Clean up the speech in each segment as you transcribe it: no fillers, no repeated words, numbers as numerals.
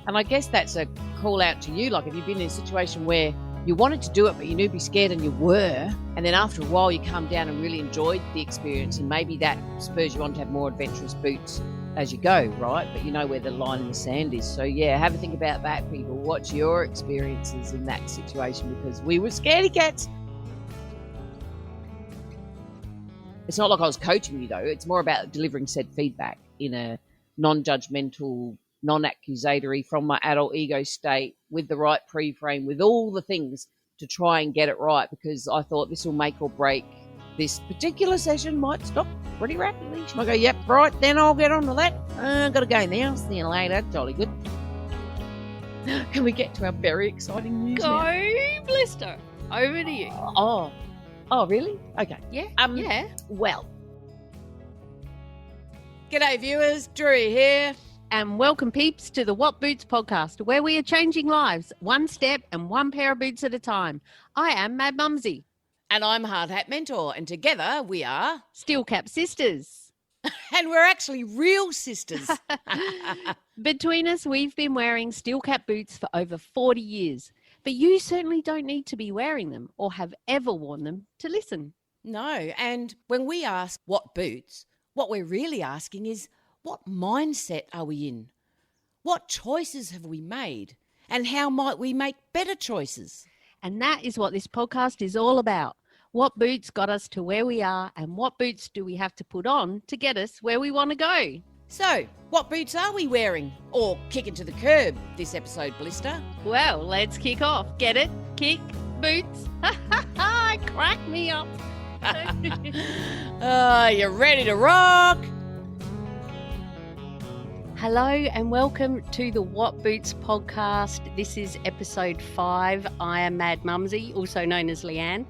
And I guess that's a call out to you. Like, if you've been in a situation where you wanted to do it, but you knew you'd be scared and you were, and then after a while you come down and really enjoyed the experience, and maybe that spurs you on to have more adventurous boots as you go, right? But you know where the line in the sand is. So, yeah, have a think about that, people. What's your experiences in that situation? Because we were scaredy cats. It's not like I was coaching you, though. It's more about delivering said feedback in a non-judgmental, non-accusatory, from my adult ego state, with the right pre-frame, with all the things to try and get it right, because I thought this will make or break this particular session. Might stop pretty rapidly. She might go, yep, right, then I'll get on to that. I've got to go now. See you later. Jolly good. Can we get to our very exciting news Go, now? Blister. Over to you. Oh, really? Okay. Yeah, yeah. Well. G'day, viewers. Drew here. And welcome, peeps, to the What Boots podcast, where we are changing lives one step and one pair of boots at a time. I am Mad Mumzie. And I'm Hard Hat Mentor. And together we are... Steel Cap Sisters. And we're actually real sisters. Between us, we've been wearing steel cap boots for over 40 years. But you certainly don't need to be wearing them or have ever worn them to listen. No. And when we ask what boots, what we're really asking is, what mindset are we in? What choices have we made? And how might we make better choices? And that is what this podcast is all about. What boots got us to where we are, and what boots do we have to put on to get us where we want to go? So, what boots are we wearing? Or kicking to the curb this episode, Blister? Well, let's kick off. Get it? Kick, boots. Crack me up. You ready to rock? Hello and welcome to the What Boots podcast. This is episode 5. I am Mad Mumzie, also known as Leanne,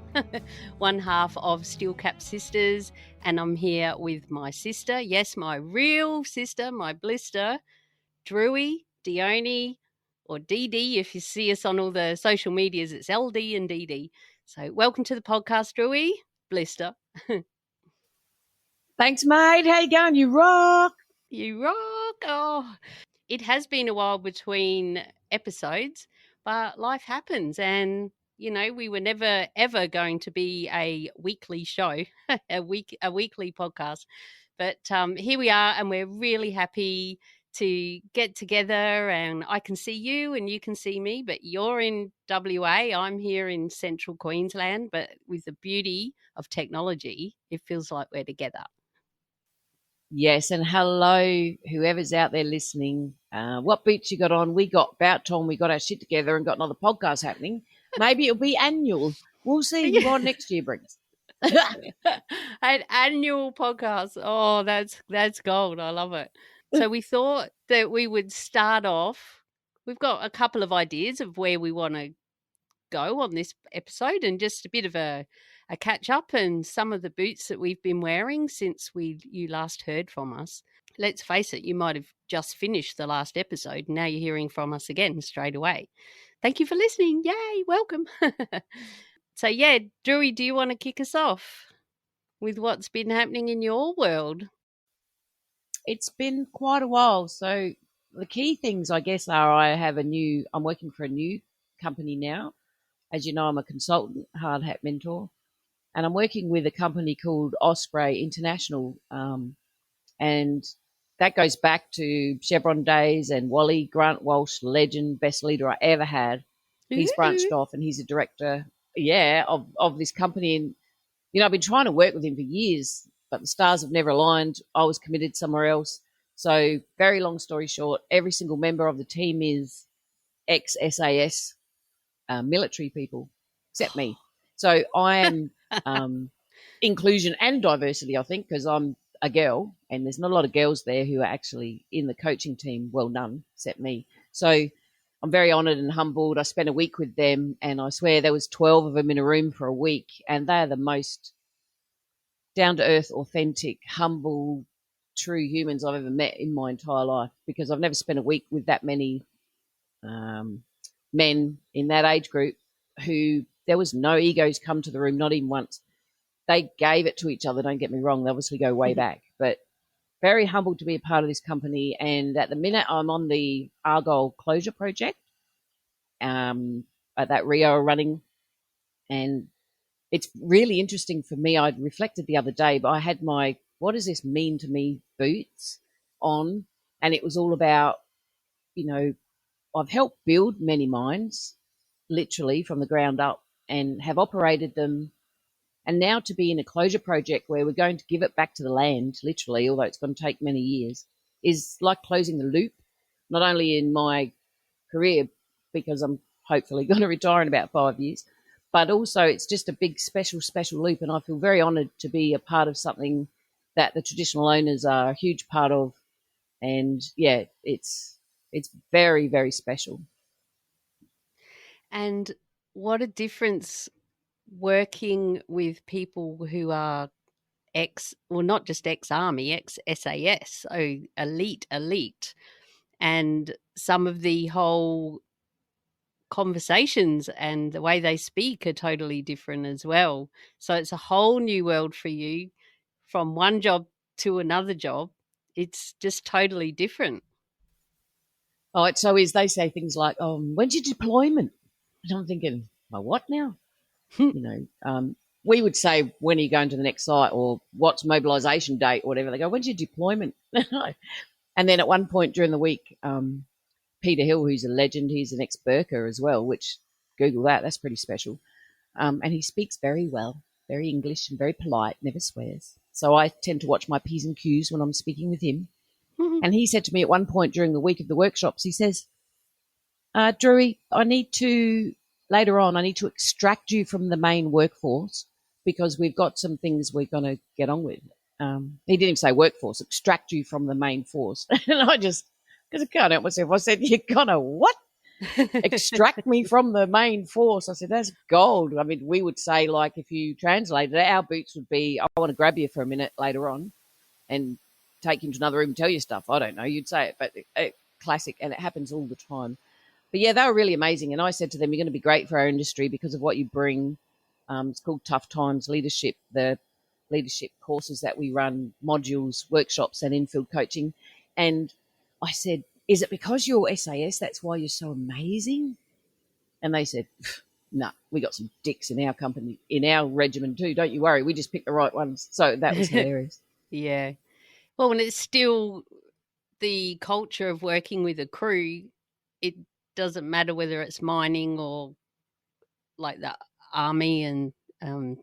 one half of Steel Cap Sisters, and I'm here with my sister, yes, my real sister, my blister, Drewy, Dionne, or DD. If you see us on all the social medias, it's LD and DD. So welcome to the podcast, Drewy, blister. Thanks, mate. How you going? You rock. You rock. Oh, it has been a while between episodes, but life happens. And, you know, we were never, ever going to be a weekly show, a weekly podcast. But here we are, and we're really happy to get together, and I can see you and you can see me, but you're in WA. I'm here in central Queensland, but with the beauty of technology, it feels like we're together. Yes, and hello, whoever's out there listening. What boots you got on? We got about time we got our shit together and got another podcast happening. Maybe it'll be annual. We'll see what next year brings. An annual podcast. Oh, that's gold. I love it. So we thought that we would start off. We've got a couple of ideas of where we want to go on this episode, and just a bit of a catch up and some of the boots that we've been wearing since you last heard from us. Let's face it, you might have just finished the last episode. Now you're hearing from us again straight away. Thank you for listening. Yay, welcome. So yeah, Drewy, do you want to kick us off with what's been happening in your world? It's been quite a while. So the key things, I guess, are I'm working for a new company now. As you know, I'm a consultant, Hard Hat Mentor. And I'm working with a company called Osprey International, and that goes back to Chevron days and Wally Grant Walsh, legend, best leader I ever had. He's branched off and he's a director, of this company. And, you know, I've been trying to work with him for years, but the stars have never aligned. I was committed somewhere else. So very long story short, every single member of the team is ex-SAS military people, except me. So I am inclusion and diversity, I think, because I'm a girl and there's not a lot of girls there who are actually in the coaching team. Well, none except me. So I'm very honoured and humbled. I spent a week with them, and I swear there was 12 of them in a room for a week, and they are the most down-to-earth, authentic, humble, true humans I've ever met in my entire life, because I've never spent a week with that many men in that age group who there was no egos come to the room, not even once. They gave it to each other, don't get me wrong. They obviously go way back. But very humbled to be a part of this company. And at the minute, I'm on the Argyle closure project that Rio are running. And it's really interesting for me. I reflected the other day, but I had my "what does this mean to me" boots on, and it was all about, you know, I've helped build many mines, literally from the ground up, and have operated them. And now to be in a closure project where we're going to give it back to the land, literally, although it's going to take many years, is like closing the loop, not only in my career, because I'm hopefully going to retire in about 5 years, but also it's just a big, special, special loop. And I feel very honoured to be a part of something that the traditional owners are a huge part of. And yeah, it's very, very special. And what a difference working with people who are well, not just ex-army, ex-SAS, so elite, and some of the whole conversations and the way they speak are totally different as well. So it's a whole new world for you from one job to another job. It's just totally different. Oh, it's so is they say things like, when's your deployment? And I'm thinking, my what now? We would say, when are you going to the next site, or what's mobilisation date, or whatever. They go, when's your deployment? And then at one point during the week, Peter Hill, who's a legend, he's an ex-Burker as well, which Google that's pretty special. And he speaks very well, very English and very polite, never swears. So I tend to watch my P's and Q's when I'm speaking with him. And he said to me at one point during the week of the workshops, he says, Drewy, later on, I need to extract you from the main workforce because we've got some things we're going to get on with. He didn't even say workforce, extract you from the main force. And I just, because I can't help myself, I said, you're going to what? Extract me from the main force. I said, that's gold. I mean, we would say, like, if you translated it, our boots would be, I want to grab you for a minute later on and take you to another room and tell you stuff. I don't know. You'd say it, but classic, and it happens all the time. But yeah, they were really amazing. And I said to them, you're going to be great for our industry because of what you bring. It's called Tough Times Leadership, the leadership courses that we run, modules, workshops, and infield coaching. And I said, is it because you're SAS, that's why you're so amazing? And they said, no, we got some dicks in our company, in our regiment too. Don't you worry. We just picked the right ones. So that was hilarious. Yeah. Well, and it's still the culture of working with a crew. It doesn't matter whether it's mining or like the army and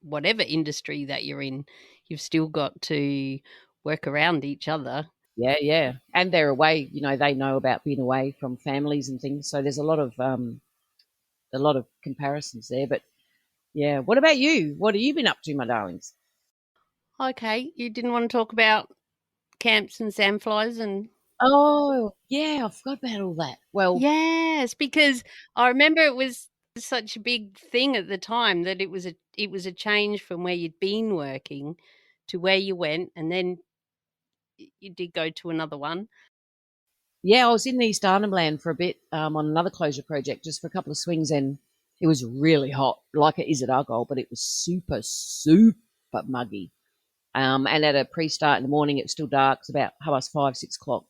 whatever industry that you're in, you've still got to work around each other. Yeah. And they're away, they know about being away from families and things. So there's a lot of comparisons there. But yeah, what about you? What have you been up to, my darlings? Okay, you didn't want to talk about camps and sandflies and... Oh, yeah, I forgot about all that. Well, yes, because I remember it was such a big thing at the time that it was a change from where you'd been working to where you went, and then you did go to another one. Yeah, I was in East Arnhem Land for a bit on another closure project just for a couple of swings, and it was really hot, like it is at Argyle, but it was super, super muggy. And at a pre-start in the morning, it was still dark. It's about 5:30, 6 o'clock.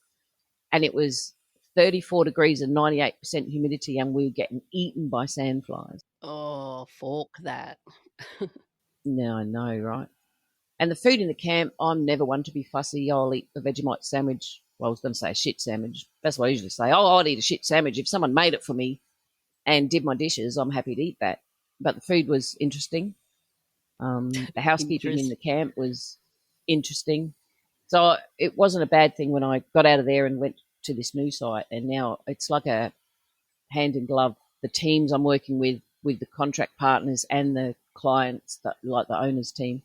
And it was 34 degrees and 98% humidity, and we were getting eaten by sandflies. Oh, fork that. No, I know, right? And the food in the camp, I'm never one to be fussy. I'll eat a Vegemite sandwich. Well, I was going to say a shit sandwich. That's what I usually say. Oh, I'd eat a shit sandwich. If someone made it for me and did my dishes, I'm happy to eat that. But the food was interesting. The housekeeping in the camp was interesting. So it wasn't a bad thing when I got out of there and went to this new site. And now it's like a hand in glove. The teams I'm working with the contract partners and the clients, like the owners team,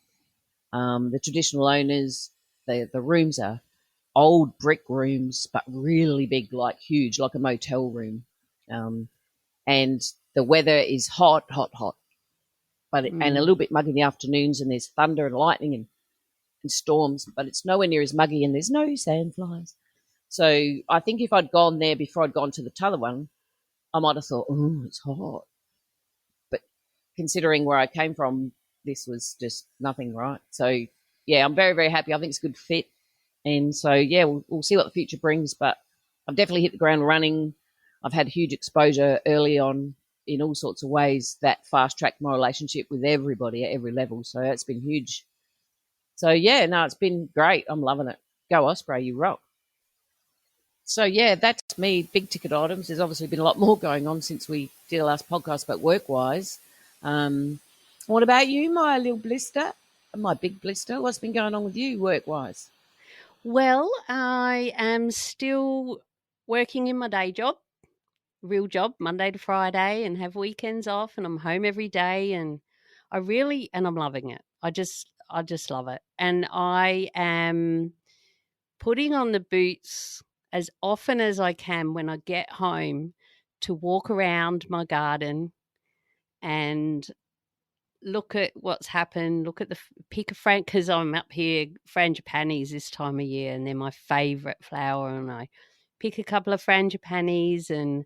the traditional owners, the rooms are old brick rooms, but really big, like huge, like a motel room. And the weather is hot, but and a little bit muggy in the afternoons, and there's thunder and lightning and storms, but it's nowhere near as muggy, and there's no sandflies. So I think if I'd gone there before I'd gone to the t'other one, I might have thought, oh, it's hot. But considering where I came from, this was just nothing, right? So yeah, I'm very, very happy. I think it's a good fit. And so, yeah, we'll see what the future brings. But I've definitely hit the ground running. I've had huge exposure early on in all sorts of ways that fast tracked my relationship with everybody at every level. So it's been huge. So, yeah, no, it's been great. I'm loving it. Go Osprey, you rock. So, yeah, that's me. Big ticket items. There's obviously been a lot more going on since we did the last podcast, but work wise. What about you, my little blister? My big blister. What's been going on with you work wise? Well, I am still working in my day job, real job, Monday to Friday, and have weekends off, and I'm home every day, and I'm loving it. I just love it. And I am putting on the boots as often as I can when I get home to walk around my garden and look at what's happened, look at the pick a fran because I'm up here, frangipanis this time of year, and they're my favourite flower, and I pick a couple of frangipanis and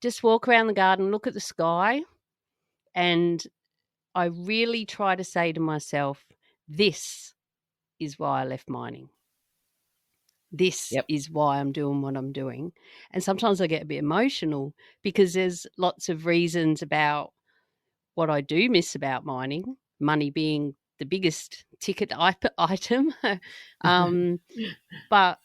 just walk around the garden, look at the sky, and I really try to say to myself, this is why I left mining. This Yep. is why I'm doing what I'm doing. And sometimes I get a bit emotional because there's lots of reasons about what I do miss about mining, money being the biggest ticket item. But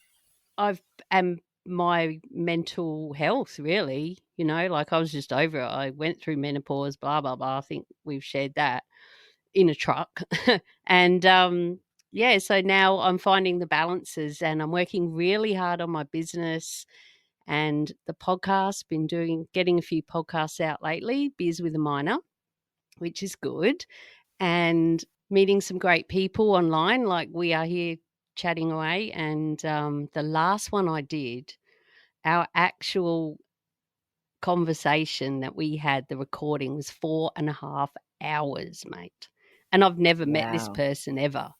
and my mental health, really, like I was just over it. I went through menopause, blah, blah, blah. I think we've shared that in a truck. And yeah, so now I'm finding the balances and I'm working really hard on my business and the podcast. Been getting a few podcasts out lately, Biz with a Miner, which is good, and meeting some great people online, like we are here chatting away. And the last one I did, our actual conversation that we had, the recording was 4.5 hours, mate. And I've never met this Wow. person ever,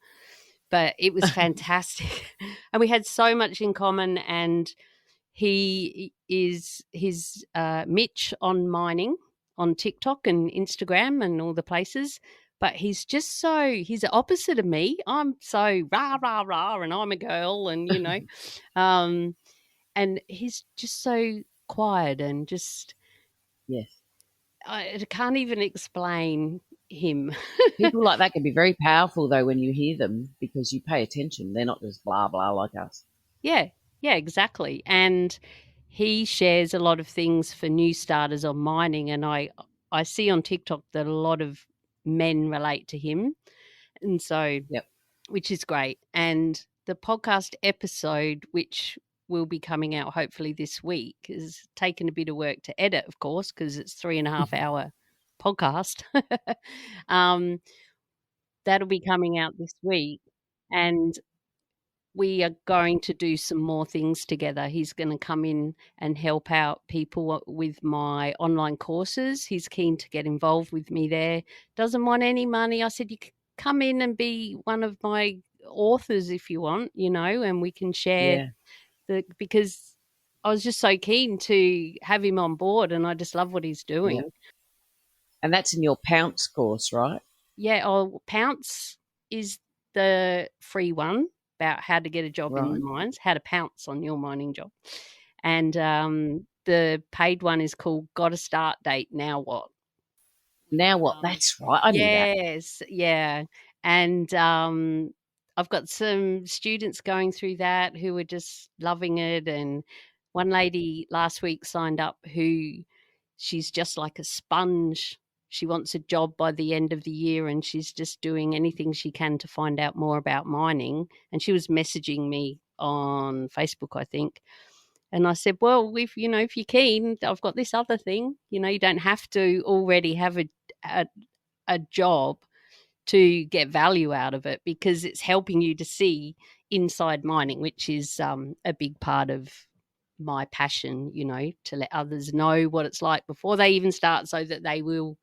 but it was fantastic. And we had so much in common. And he is Mitch on mining on TikTok and Instagram and all the places. But he's the opposite of me. I'm so rah, rah, rah, and I'm a girl, and, and he's just so quiet and just, Yes. I can't even explain him. People like that can be very powerful, though, when you hear them because you pay attention. They're not just blah, blah like us. Yeah, yeah, exactly. And he shares a lot of things for new starters on mining. And I see on TikTok that a lot of men relate to him. And so, Yep. which is great. And the podcast episode, which will be coming out hopefully this week, has taken a bit of work to edit, of course, because it's 3.5 hour podcast. That'll be coming out this week. And we are going to do some more things together. He's going to come in and help out people with my online courses. He's keen to get involved with me there. Doesn't want any money. I said, you can come in and be one of my authors if you want, and we can share Yeah. because I was just so keen to have him on board, and I just love what he's Yeah. doing. And that's in your Pounce course, right? Yeah, Pounce is the free one about how to get a job in the Right. mines, how to pounce on your mining job. And the paid one is called Got a Start Date, Now What? Now what? That's right. I knew that. Yes, yeah. And I've got some students going through that who are just loving it. And one lady last week signed up who she's just like a sponge. She wants a job by the end of the year and she's just doing anything she can to find out more about mining. And she was messaging me on Facebook, I think. And I said, well, if you're keen, I've got this other thing. You don't have to already have a job to get value out of it because it's helping you to see inside mining, which is a big part of my passion, to let others know what it's like before they even start so that they will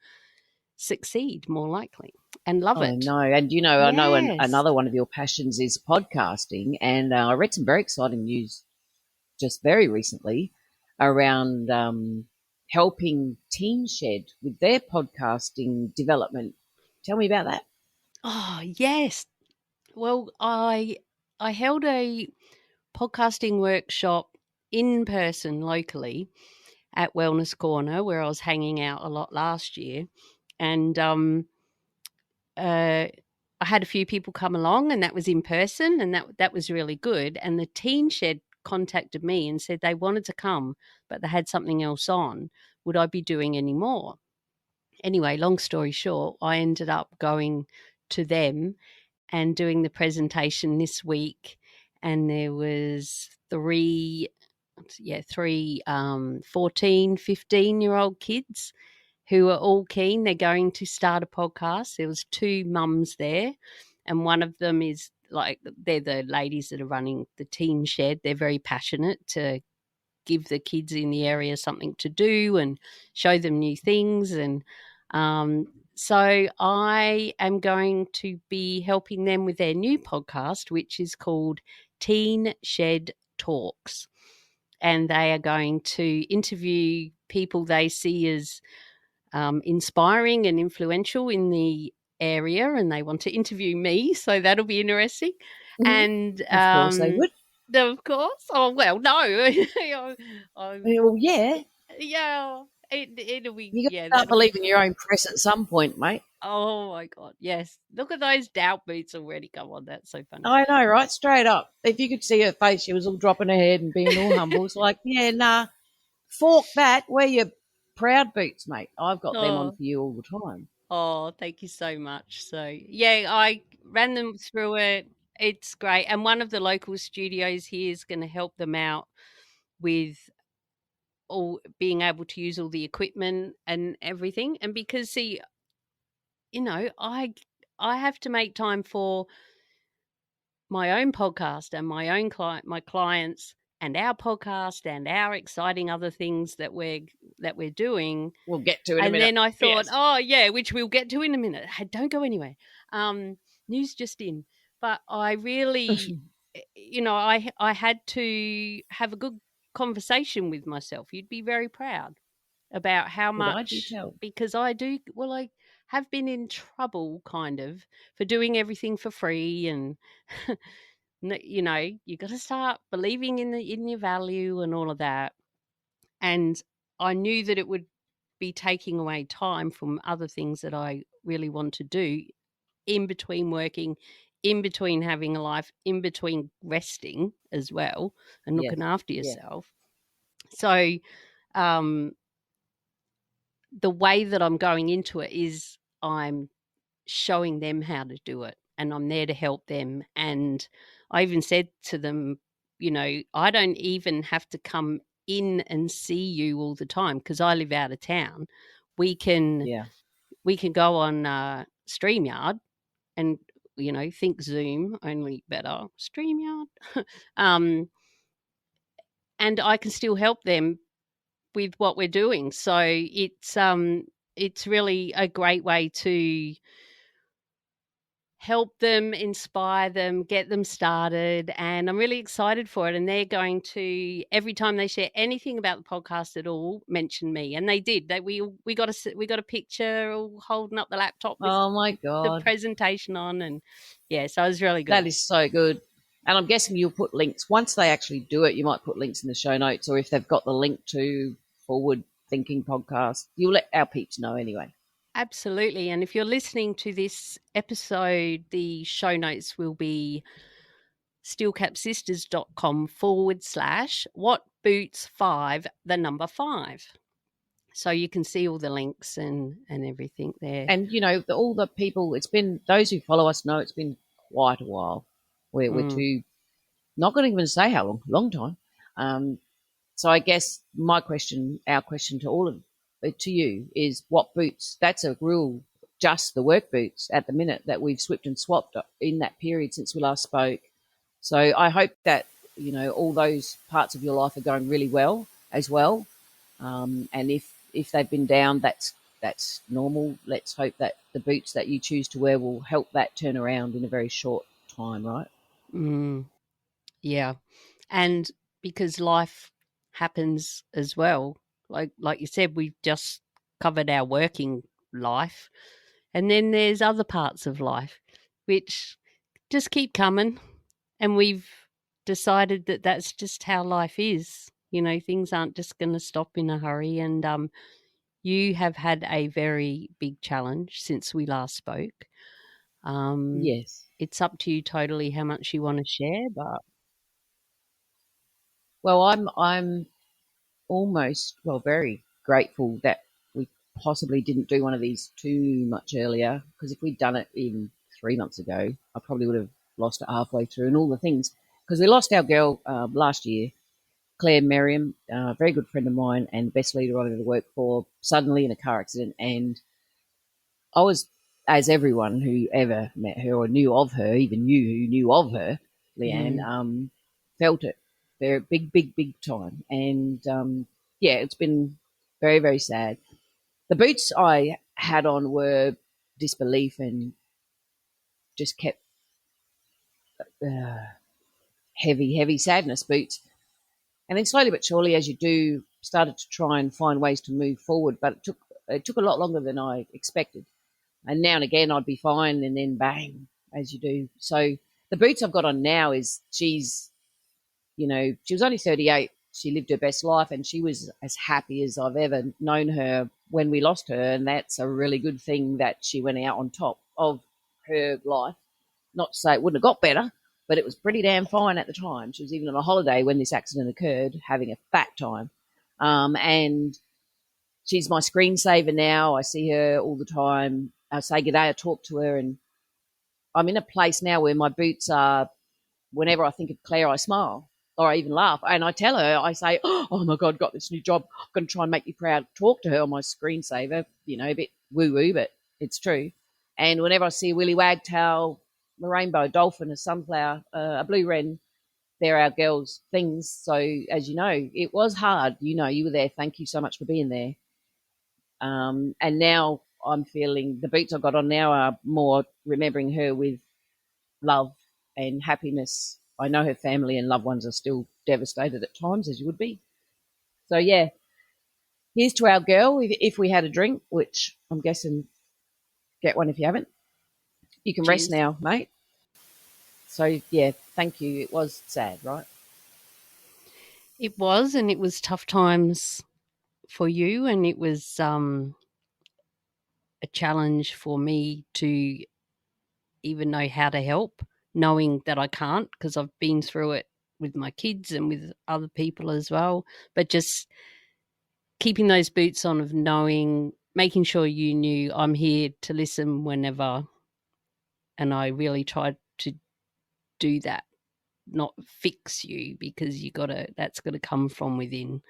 succeed more likely and love Oh, it. no. And, I know Yes. another one of your passions is podcasting. And I read some very exciting news just very recently around helping Teen Shed with their podcasting development. Tell me about that. Oh, yes. Well, I I held a podcasting workshop in person locally at Wellness Corner, where I was hanging out a lot last year. And I had a few people come along, and that was in person, and that was really good. And the Teen Shed contacted me and said they wanted to come, but they had something else on. Would I be doing any more? Anyway, long story short, I ended up going to them and doing the presentation this week. And there was three 14, 15-year-old kids who are all keen. They're going to start a podcast. There was two mums there, and one of them is like, they're the ladies that are running the Teen Shed. They're very passionate to give the kids in the area something to do and show them new things. And so I am going to be helping them with their new podcast, which is called Teen Shed Talks. And they are going to interview people they see as inspiring and influential in the area, and they want to interview me, so that'll be interesting. Mhm. And Of course they would. of course. Oh well, no. Well, yeah. Yeah, it'll be. You got Yeah, to start that'll be. believing your own press at some point, mate. Oh my god, yes! Look at those doubt boots already. Come on, that's so funny. I know, right? Straight up. If you could see her face, she was all dropping her head and being all humble. It's like, yeah, nah, fork that. Wear your proud boots, mate. I've got them on for you all the time. Oh, thank you so much. So, yeah, I ran them through it. It's great. And one of the local studios here is going to help them out with all being able to use all the equipment and everything. And because, see, I have to make time for my own podcast and my clients and our podcast and our exciting other things that we're doing. We'll get to in a minute. And then I thought, yes. Oh yeah, which we'll get to in a minute. Don't go anywhere. News just in. But I really, I had to have a good conversation with myself. You'd be very proud about how much, because I do. Well, I have been in trouble kind of for doing everything for free, and you got to start believing in your value and all of that. And I knew that it would be taking away time from other things that I really want to do in between working, in between having a life, in between resting as well and looking after yourself. So the way that I'm going into it is I'm showing them how to do it, and I'm there to help them. And I even said to them, I don't even have to come in and see you all the time because I live out of town. We can go on StreamYard and think Zoom, only better. StreamYard. And I can still help them with what we're doing. So it's really a great way to help them, inspire them, get them started. And I'm really excited for it. And they're going to, every time they share anything about the podcast at all, mention me. And they did. We got a picture all holding up the laptop with my God, the presentation on. And so it was really good. That is so good. And I'm guessing you'll put links. Once they actually do it, you might put links in the show notes, or if they've got the link to Forward Thinking Podcast, you'll let our peeps know anyway. Absolutely. And if you're listening to this episode, the show notes will be steelcapsisters.com/whatboots5. So you can see all the links and everything there. And, all the people, it's been, those who follow us know it's been quite a while. We're not going to even say how long time. So I guess our question to all of to you is what boots. That's a rule, just the work boots at the minute that we've swapped and swapped in that period since we last spoke. So I hope that all those parts of your life are going really well as well. And if they've been down, that's normal. Let's hope that the boots that you choose to wear will help that turn around in a very short time, right? Yeah, and because life happens as well, like you said, we've just covered our working life, and then there's other parts of life which just keep coming, And we've decided that that's just how life is. You know, things aren't just going to stop in a hurry. And you have had a very big challenge since we last spoke. Yes. It's up to you totally how much you want to share, but Well, I'm almost, well, very grateful that we possibly didn't do one of these too much earlier, because if we'd done it even 3 months ago, I probably would have lost it halfway through and all the things. Because we lost our girl last year, Clare Merriam, a very good friend of mine and the best leader I've ever worked for, suddenly in a car accident. And I was, as everyone who ever met her or knew of her, even you who knew of her, Leanne, felt it. Very big, big, big time. And yeah, it's been very, very sad. The boots I had on were disbelief and just kept uh, heavy, heavy sadness boots. And then slowly but surely, as you do, started to try and find ways to move forward. But it took a lot longer than I expected. And now and again, I'd be fine, and then bang, as you do. So the boots I've got on now is she was only 38. She lived her best life, and she was as happy as I've ever known her when we lost her. And that's a really good thing that she went out on top of her life. Not to say it wouldn't have got better, but it was pretty damn fine at the time. She was even on a holiday when this accident occurred, having a fat time. And she's my screensaver now. I see her all the time. I say good day, I talk to her, and I'm in a place now where my boots are, whenever I think of Claire, I smile or I even laugh. And I tell her, I say, oh my God, got this new job. I'm going to try and make you proud. Talk to her on my screensaver, a bit woo-woo, but it's true. And whenever I see a willy wagtail, a rainbow, a dolphin, a sunflower, a blue wren, they're our girls' things. So as you know, it was hard. You were there. Thank you so much for being there. And now I'm feeling the boots I've got on now are more remembering her with love and happiness. I know her family and loved ones are still devastated at times, as you would be. So, yeah, here's to our girl. If we had a drink, which I'm guessing, get one if you haven't. You can rest cheers. now, mate. So, yeah, thank you. It was sad, right? It was, and it was tough times for you, and it was a challenge for me to even know how to help, knowing that I can't because I've been through it with my kids and with other people as well. But just keeping those boots on of knowing, making sure you knew I'm here to listen whenever. And I really tried to do that, not fix you, because that's got to come from within.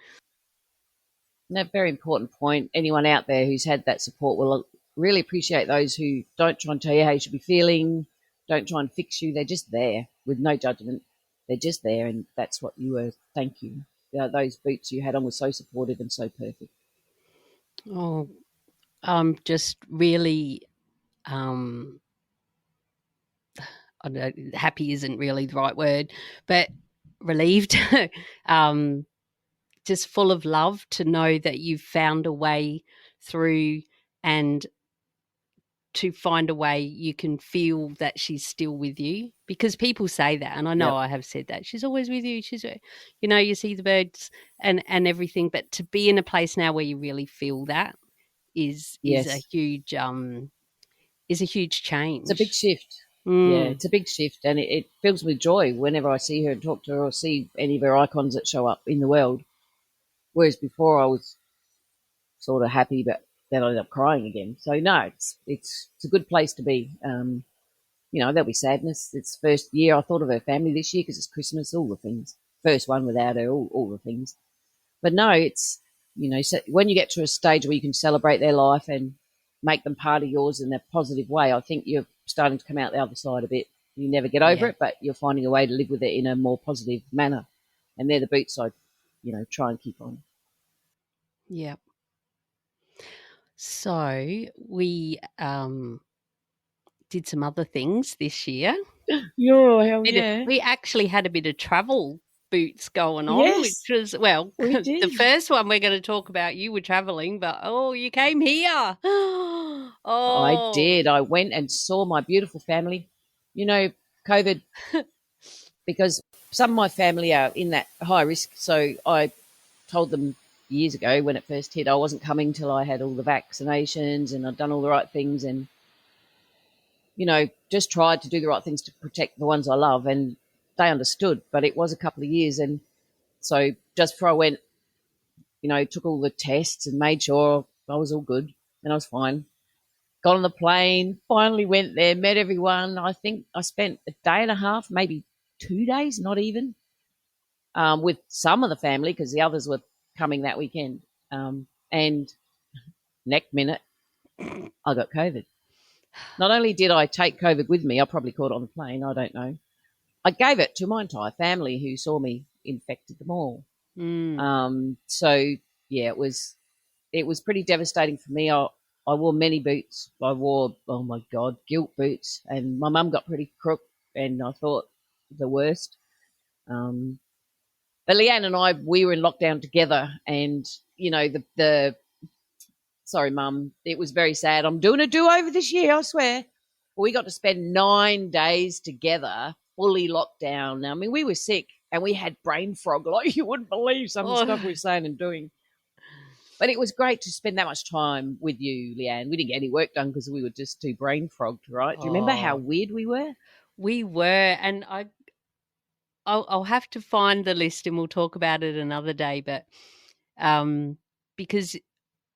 And a very important point. Anyone out there who's had that support will really appreciate those who don't try and tell you how you should be feeling, don't try and fix you. They're just there with no judgment. They're just there, and that's what you were. Thank you. Those boots you had on were so supportive and so perfect. Oh, I'm just really I don't know, happy isn't really the right word, but relieved. Just full of love to know that you've found a way through, and to find a way you can feel that she's still with you, because people say that, and I know Yep. I have said that she's always with you, you see the birds and everything, but to be in a place now where you really feel that is a Yes. huge change. It's a big shift. Yeah, it's a big shift, and it fills me with joy whenever I see her and talk to her or see any of her icons that show up in the world. Whereas before I was sort of happy, but then I ended up crying again. So no, it's a good place to be. There'll be sadness. It's first year I thought of her family this year because it's Christmas, all the things. First one without her, all the things. But no, it's so when you get to a stage where you can celebrate their life and make them part of yours in a positive way, I think you're starting to come out the other side a bit. You never get over it, but you're finding a way to live with it in a more positive manner. And they're the boots I, try and keep on. Yeah. So we did some other things this year. Yeah, hell yeah. We actually had a bit of travel boots going on, Yes, which was, well, we did. the first one we're going to talk about, you were traveling, but you came here. I did. I went and saw my beautiful family. COVID because some of my family are in that high risk. So I told them years ago when it first hit, I wasn't coming till I had all the vaccinations and I'd done all the right things and, just tried to do the right things to protect the ones I love. And they understood, but it was a couple of years. And so just before I went, took all the tests and made sure I was all good and I was fine. Got on the plane, finally went there, met everyone. I think I spent a day and a half, maybe 2 days, not even, with some of the family because the others were coming that weekend. And next minute, I got COVID. Not only did I take COVID with me, I probably caught it on the plane, I don't know. I gave it to my entire family who saw me infected them all. So, yeah, it was pretty devastating for me. I wore many boots. I wore, oh my God, gilt boots. And my mum got pretty crook and I thought the worst. But Leanne and I, we were in lockdown together and, sorry, Mum, it was very sad. I'm doing a do-over this year, I swear. We got to spend 9 days together, fully locked down. I mean, we were sick and we had brain fog like you wouldn't believe some of the stuff we were saying and doing. But it was great to spend that much time with you, Leanne. We didn't get any work done because we were just too brain frogged, right? Do you remember how weird we were? We were, and I'll have to find the list and we'll talk about it another day. But because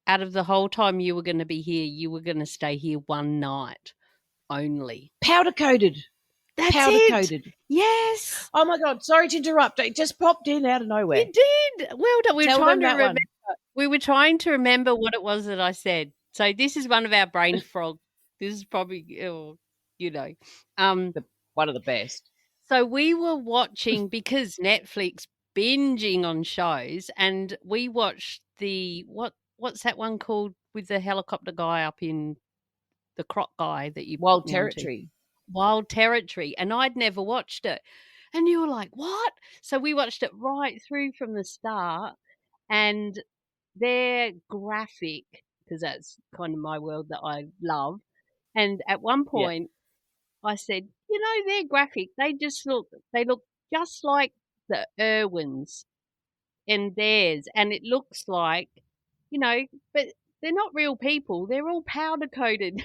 out of the whole time you were going to be here, you were going to stay here one night only. Powder coated. That's powder it. coated. Yes. Oh my God! Sorry to interrupt. It just popped in out of nowhere. You did. Well done. We were Tell trying them to that one. remember. We were trying to remember what it was that I said. So this is one of our brain frog. This is probably, one of the best. So we were watching because Netflix binging on shows, and we watched the what's that one called with the helicopter guy up in the croc guy that you Wild Territory. Wild Territory, and I'd never watched it. And you were like, what? So we watched it right through from the start, and they're graphic because that's kind of my world that I love. And at one point, I said, they're graphic. They look just like the Irwins and theirs. And it looks like, but they're not real people. They're all powder coated.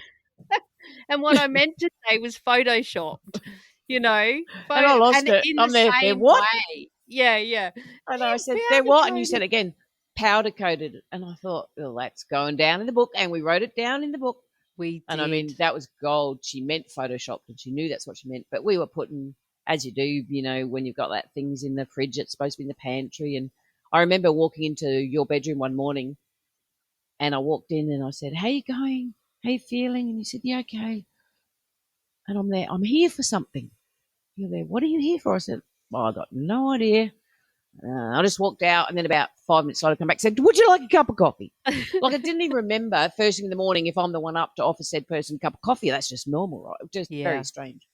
And what I meant to say was photoshopped, and I lost it. In I'm the there. same They're what? way. Yeah. And I said, they're what? And you said again, powder coated. And I thought, well, that's going down in the book. And we wrote it down in the book. We did. And I mean, that was gold. She meant photoshopped and she knew that's what she meant. But we were putting, as you do, when you've got that things in the fridge, it's supposed to be in the pantry. And I remember walking into your bedroom one morning and I walked in and I said, how you going? How you feeling? And you said, yeah, okay. And I'm there. I'm here for something. You're there. What are you here for? I said, well, I got no idea. I just walked out, and then about 5 minutes later, I come back and said, would you like a cup of coffee? Like I didn't even remember first thing in the morning if I'm the one up to offer said person a cup of coffee. That's just normal, right? Just very strange.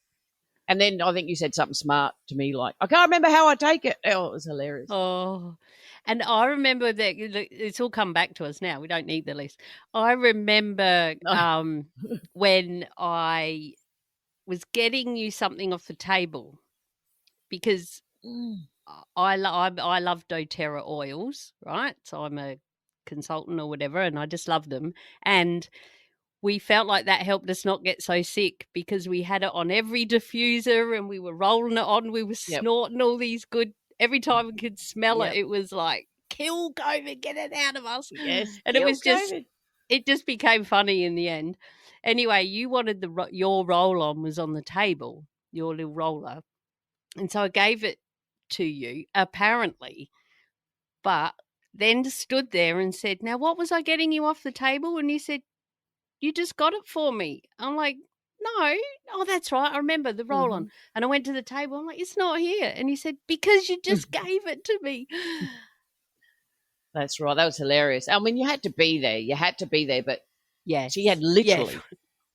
And then I think you said something smart to me like, I can't remember how I take it. Oh, it was hilarious. Oh, and I remember that it's all come back to us now. We don't need the list. I remember when I was getting you something off the table because I love doTERRA oils, right? So I'm a consultant or whatever, and I just love them. And we felt like that helped us not get so sick because we had it on every diffuser and we were rolling it on. We were snorting all these good. Every time we could smell it, it was like, kill COVID, get it out of us. Yes, and it was COVID. It just became funny in the end. Anyway, you wanted your roll-on was on the table, your little roller. And so I gave it to you, apparently, but then stood there and said, now what was I getting you off the table? And you said, you just got it for me. I'm like, no. Oh, that's right. I remember the roll-on. And I went to the table. I'm like, it's not here. And he said, because you just gave it to me. That's right. That was hilarious. I mean, you had to be there. But she had literally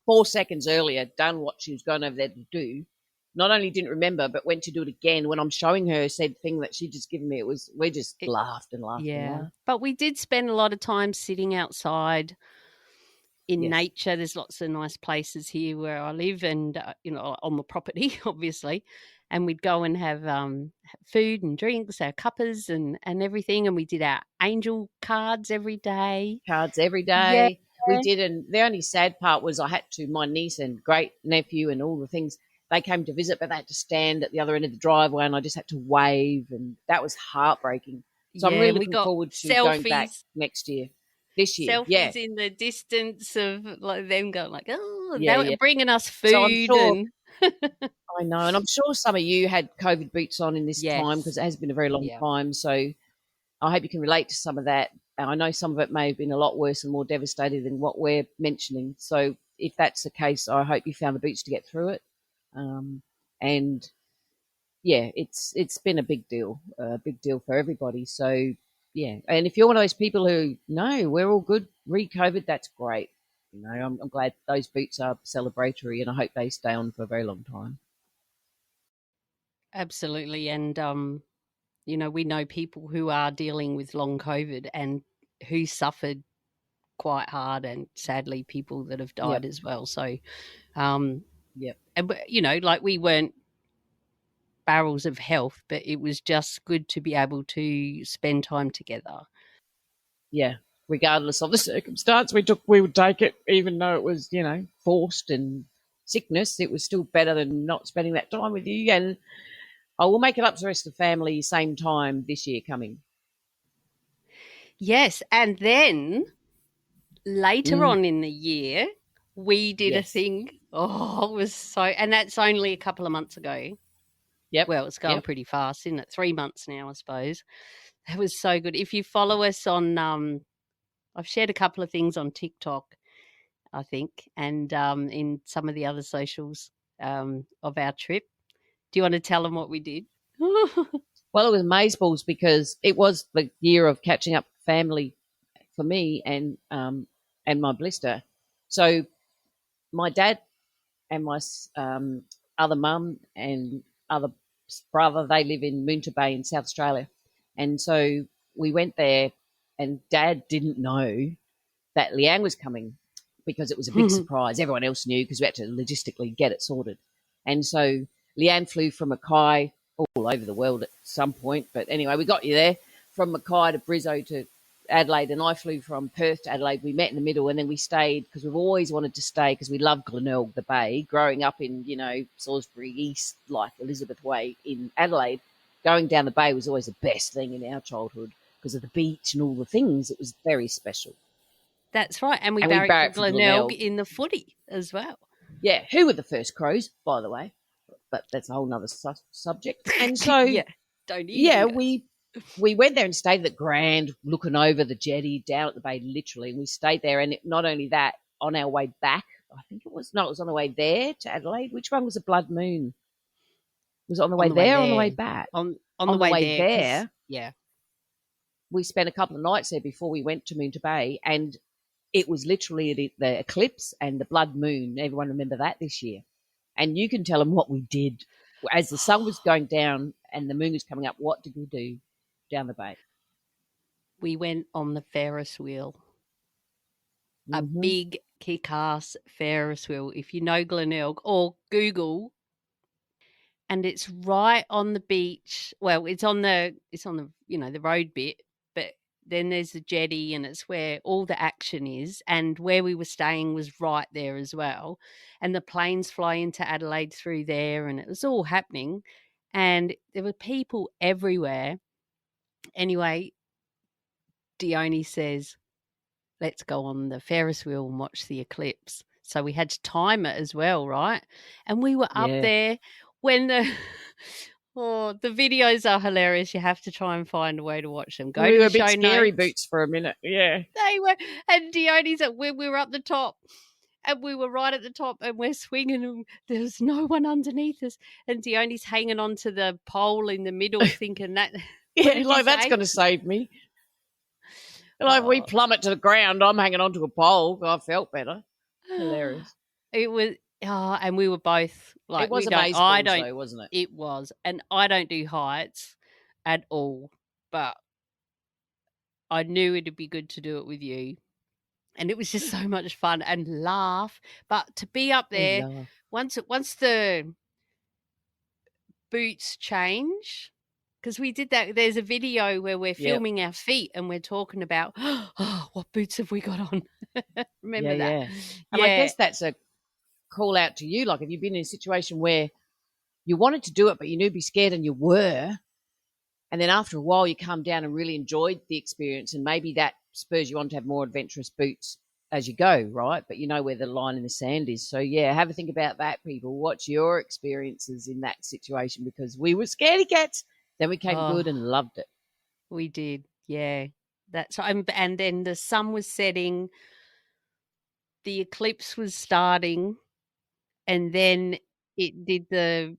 4 seconds earlier done what she was going over there to do. Not only didn't remember, but went to do it again. When I'm showing her said thing that she'd just given me, we just laughed and laughed. Yeah. And laughed. But we did spend a lot of time sitting outside in nature. There's lots of nice places here where I live and, on the property, obviously. and we'd go and have food and drinks, our cuppers and everything, and we did our angel cards every day. Cards every Yeah. day. We did, and the only sad part was I had to, my niece and great nephew and all the things, they came to visit, but they had to stand at the other end of the driveway, and I just had to wave, and that was heartbreaking. So I'm Yeah, really and we looking got forward to going back next year. This year, yeah. selfies in the distance of like them going like, oh, Yeah, they yeah. were bringing us So I'm food sure, and I know, and I'm sure some of you had COVID boots on in this time because yes, it has been a very long yeah, time. So I hope you can relate to some of that. And I know some of it may have been a lot worse and more devastating than what we're mentioning. So if that's the case, I hope you found the boots to get through it. And yeah, it's been a big deal for everybody. So yeah, and if you're one of those people who no, we're all good re-COVID, that's great. You know, I'm glad those boots are celebratory, and I hope they stay on for a very long time. absolutely. And we know people who are dealing with long COVID and who suffered quite hard, and sadly people that have died Yep, as well. So yep, and like we weren't barrels of health, but it was just good to be able to spend time together. yeah. Regardless of the circumstance, we would take it, even though it was forced and sickness. It was still better than not spending that time with you. And I will make it up to the rest of the family same time this year coming. Yes, and then later on in the year, we did a Yes. thing. Oh, it was so, and that's only a couple of months ago. Yep. Well, it's going pretty fast, isn't it? 3 months now, I suppose. That was so good. If you follow us on, I've shared a couple of things on TikTok, I think, and in some of the other socials of our trip. Do you want to tell them what we did? Well, it was amazeballs because it was the year of catching up family for me and my blister. So my dad and my other mum and other brother, they live in Moonta Bay in South Australia. And so we went there, and Dad didn't know that Leanne was coming because it was a big surprise. Everyone else knew because we had to logistically get it sorted. And so Leanne flew from Mackay all over the world at some point. But anyway, we got you there from Mackay to Brizzo to Adelaide, and I flew from Perth to Adelaide. We met in the middle, and then we stayed because we've always wanted to stay because we love Glenelg, the bay. Growing up in, Salisbury East, like Elizabeth Way in Adelaide, going down the bay was always the best thing in our childhood because of the beach and all the things. It was very special. That's right. And we barracked for Glenelg in the footy as well. Yeah, who were the first Crows, by the way? But that's a whole nother subject. And so, we went there and stayed at the Grand, looking over the jetty down at the bay, literally. And we stayed there. And not only that, on our way back, it was on the way there to Adelaide. Which one was a blood moon? Was it on the way there or on the way back? On the way there. Yeah. We spent a couple of nights there before we went to Moonta Bay, and it was literally the eclipse and the blood moon. Everyone remember that this year. And you can tell them what we did. As the sun was going down and the moon was coming up, what did we do down the bay? We went on the Ferris wheel. A big kick-ass Ferris wheel. If you know Glenelg, or Google, and it's right on the beach. Well, it's on the the road bit, but then there's the jetty, and it's where all the action is. And where we were staying was right there as well. And the planes fly into Adelaide through there, and it was all happening. And there were people everywhere. Anyway, Dionne says, let's go on the Ferris wheel and watch the eclipse. So we had to time it as well, right? And we were up there when the videos are hilarious. You have to try and find a way to watch them. Go to the show notes. Scary boots for a minute. Yeah. They were. And Dionne's we were up the top. And we were right at the top, and we're swinging, and there was no one underneath us. And Dionne's hanging onto the pole in the middle, thinking that... that's going to save me. Like, we plummet to the ground, I'm hanging onto a pole. I felt better. Hilarious. It was, and we were both like, it was amazing, though, wasn't it? It was, and I don't do heights at all, but I knew it'd be good to do it with you, and it was just so much fun and laugh. But to be up there, once the boots change? Because we did that. There's a video where we're filming our feet and we're talking about, oh, what boots have we got on? Remember that? Yeah. And I guess that's a call out to you. Like, have you been in a situation where you wanted to do it, but you knew you'd be scared and you were, and then after a while you calmed down and really enjoyed the experience, and maybe that spurs you on to have more adventurous boots as you go, right? But you know where the line in the sand is. So, yeah, have a think about that, people. What's your experiences in that situation? Because we were scaredy cats. Then we came good and loved it. We did, yeah. That's and then the sun was setting, the eclipse was starting, and then it did the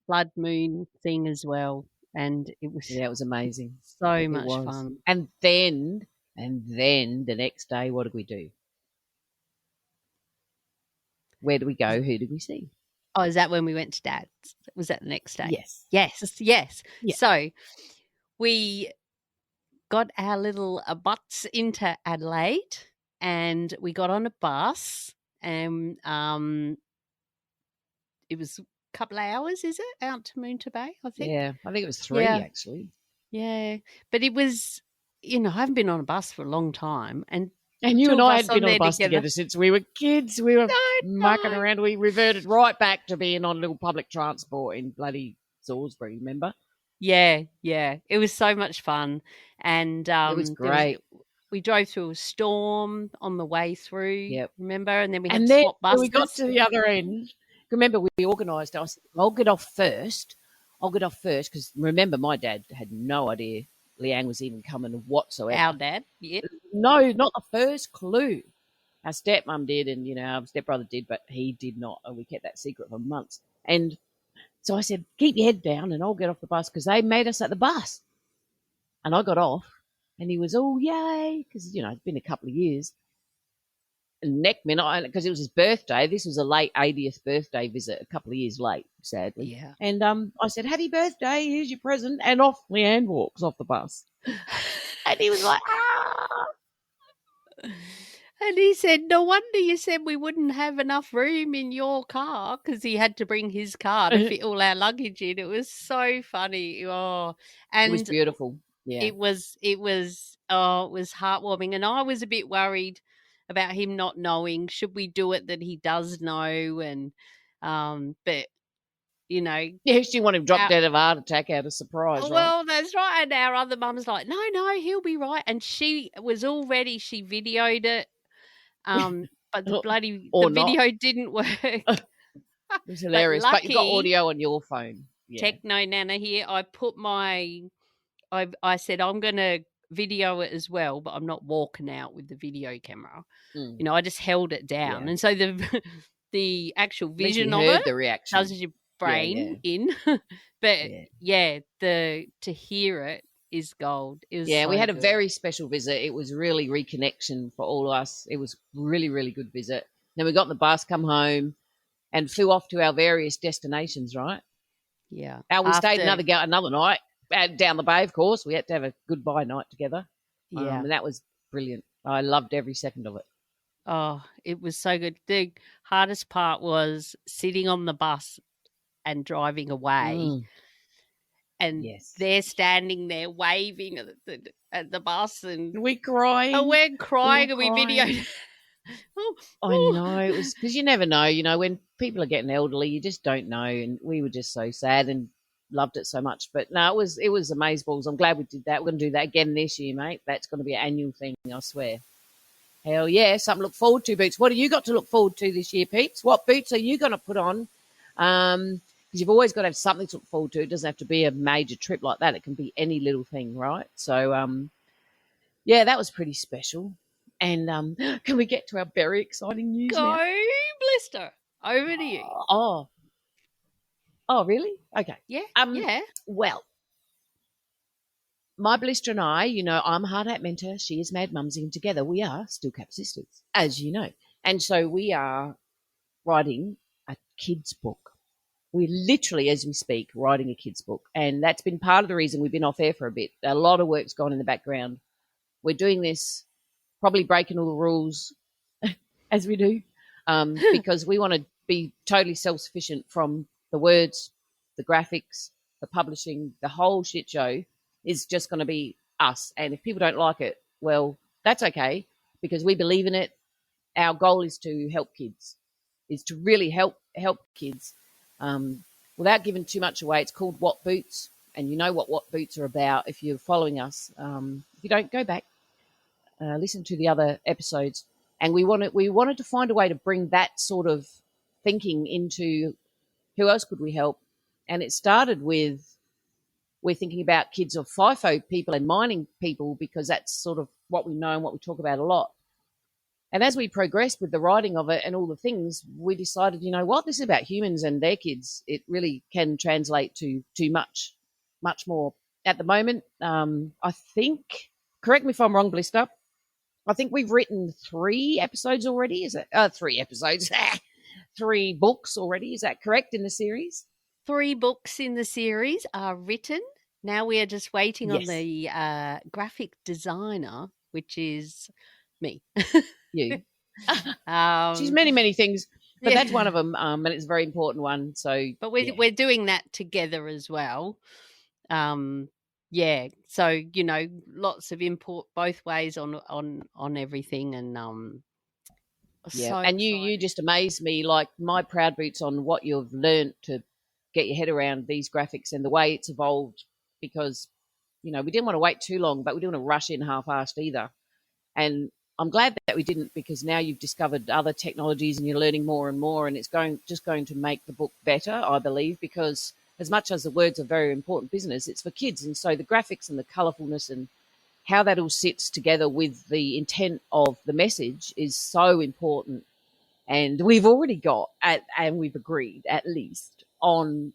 blood moon thing as well, and it was amazing. So much fun. And then the next day, what did we do? Where did we go? Who did we see? Oh, is that when we went to Dad's? Was that the next day? Yes. Yeah. So we got our little butts into Adelaide, and we got on a bus, and it was a couple of hours, is it, out to Moonta Bay, I think? Yeah, I think it was 3 actually. Yeah, but it was, I haven't been on a bus for a long time, and you and I had been on a bus together since we were kids. We were mucking around. We reverted right back to being on little public transport in bloody Salisbury, remember? Yeah. It was so much fun. And it was great. We drove through a storm on the way through, remember? And then we had to swap buses. When we got to the other end, remember we organised, I said, I'll get off first because remember my dad had no idea Leanne was even coming whatsoever. Our dad, yeah. No, not the first clue. Our stepmom did, and our stepbrother did, but he did not. And we kept that secret for months. And so I said, keep your head down and I'll get off the bus, because they made us at the bus. And I got off, and he was, oh, yay, because, it's been a couple of years. And next minute, because it was his birthday, this was a late 80th birthday visit, a couple of years late, sadly. Yeah. And I said, happy birthday, here's your present. And off Leanne walks off the bus. And he was like, ah. And he said, no wonder you said we wouldn't have enough room in your car, because he had to bring his car to fit all our luggage in. It was so funny. Oh, and it was beautiful. Yeah. It was heartwarming. And I was a bit worried about him not knowing. Should we do it that he does know? And but yeah, she wanted him dropped out of a heart attack out of surprise. Well, right? That's right. And our other mum's like, no, he'll be right. And she was all ready. She videoed it. But the video didn't work. It was hilarious. But you got audio on your phone. Yeah. Techno Nana here. I put I said I'm going to video it as well, but I'm not walking out with the video camera. I just held it down, and so the actual vision of it the reaction does your brain in. But to hear it is gold. It was we had good. A very special visit. It was really reconnection for all of us. It was really, really good visit. Then we got on the bus, come home, and flew off to our various destinations. Right? Yeah. We stayed another night down the bay. Of course, we had to have a goodbye night together. Yeah, and that was brilliant. I loved every second of it. Oh, it was so good. The hardest part was sitting on the bus and driving away. And they're standing there waving at the bus, and we're crying. And we're crying, and we videoed. I know, it was because you never know. When people are getting elderly, you just don't know. And we were just so sad and loved it so much. But no, it was amazeballs. I'm glad we did that. We're going to do that again this year, mate. That's going to be an annual thing, I swear. Hell yeah, something to look forward to, Boots. What have you got to look forward to this year, Peeps? What boots are you going to put on? Because you've always got to have something to look forward to. It doesn't have to be a major trip like that. It can be any little thing, right? So, that was pretty special. And can we get to our very exciting news now? Go, Blister. Over to you. Oh, really? Okay. Yeah. Yeah. Well, my Blister and I, I'm a Hard Hat Mentor. She is Mad Mumzie, and together we are Still Cap Sisters, as you know. And so we are writing a kids' book. We're literally, as we speak, writing a kids' book. And that's been part of the reason we've been off air for a bit. A lot of work's gone in the background. We're doing this, probably breaking all the rules, as we do, because we want to be totally self-sufficient from the words the graphics, the publishing, the whole shit show is just going to be us. And if people don't like it, well, that's okay, because we believe in it. Our goal is to help kids, is to really help kids without giving too much away. It's called What Boots, and you know what Boots are about if you're following us. If you don't, go back, listen to the other episodes. And we wanted to find a way to bring that sort of thinking into who else could we help. And it started with, we're thinking about kids of FIFO people and mining people, because that's sort of what we know and what we talk about a lot. And as we progressed with the writing of it and all the things, we decided, you know what, this is about humans and their kids. It really can translate to much more. At the moment, I think, correct me if I'm wrong, Blister, I think we've written 3 episodes already. Is it 3 episodes? 3 books already. Is that correct in the series? 3 books in the series are written. Now we are just waiting on the graphic designer, which is me. You. She's many things, but that's one of them, and it's a very important one. So, but we're doing that together as well. So you know, lots of input both ways on everything, and so and you just amaze me, like my proud boots on what you've learned to get your head around these graphics and the way it's evolved, because you know we didn't want to wait too long, but we didn't want to rush in half-assed either. And I'm glad that we didn't, because now you've discovered other technologies and you're learning more and more, and it's going to make the book better, I believe, because as much as the words are very important business, it's for kids. And so the graphics and the colourfulness and how that all sits together with the intent of the message is so important. And we've already got, and we've agreed at least, on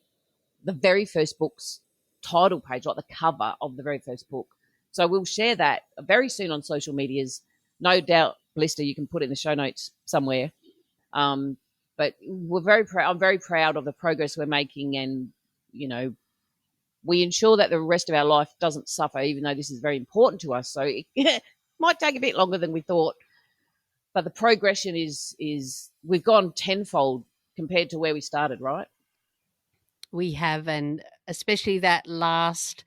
the very first book's title page, like the cover of the very first book. So we'll share that very soon on social medias. No doubt, Blister, you can put it in the show notes somewhere. But we're very proud. I'm very proud of the progress we're making, and you know, we ensure that the rest of our life doesn't suffer, even though this is very important to us. So it might take a bit longer than we thought, but the progression is we've gone tenfold compared to where we started, right? We have, and especially that last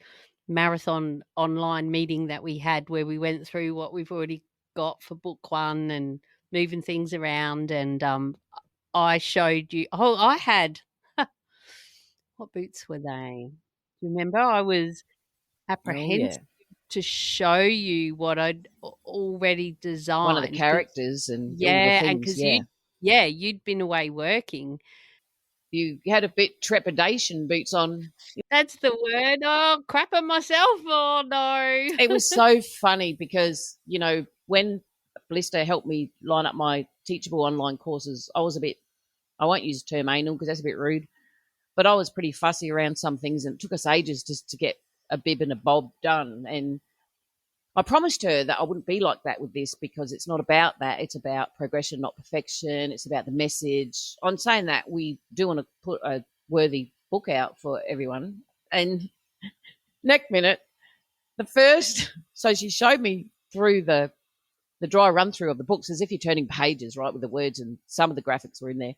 marathon online meeting that we had, where we went through what we've already got for book 1 and moving things around, and I showed you. Oh, I had what boots were they? Do you remember? I was apprehensive to show you what I'd already designed. One of the characters and all the things. And because you'd been away working. You had a bit trepidation boots on. That's the word. Oh, crapping myself. Oh, no. It was so funny because, you know, when Blister helped me line up my teachable online courses, I was a bit, I won't use the term anal because that's a bit rude, but I was pretty fussy around some things, and it took us ages just to get a bib and a bob done. And I promised her that I wouldn't be like that with this, because it's not about that. It's about progression, not perfection. It's about the message. I'm saying that we do want to put a worthy book out for everyone. And next minute, so she showed me through the dry run through of the books, as if you're turning pages, right, with the words, and some of the graphics were in there.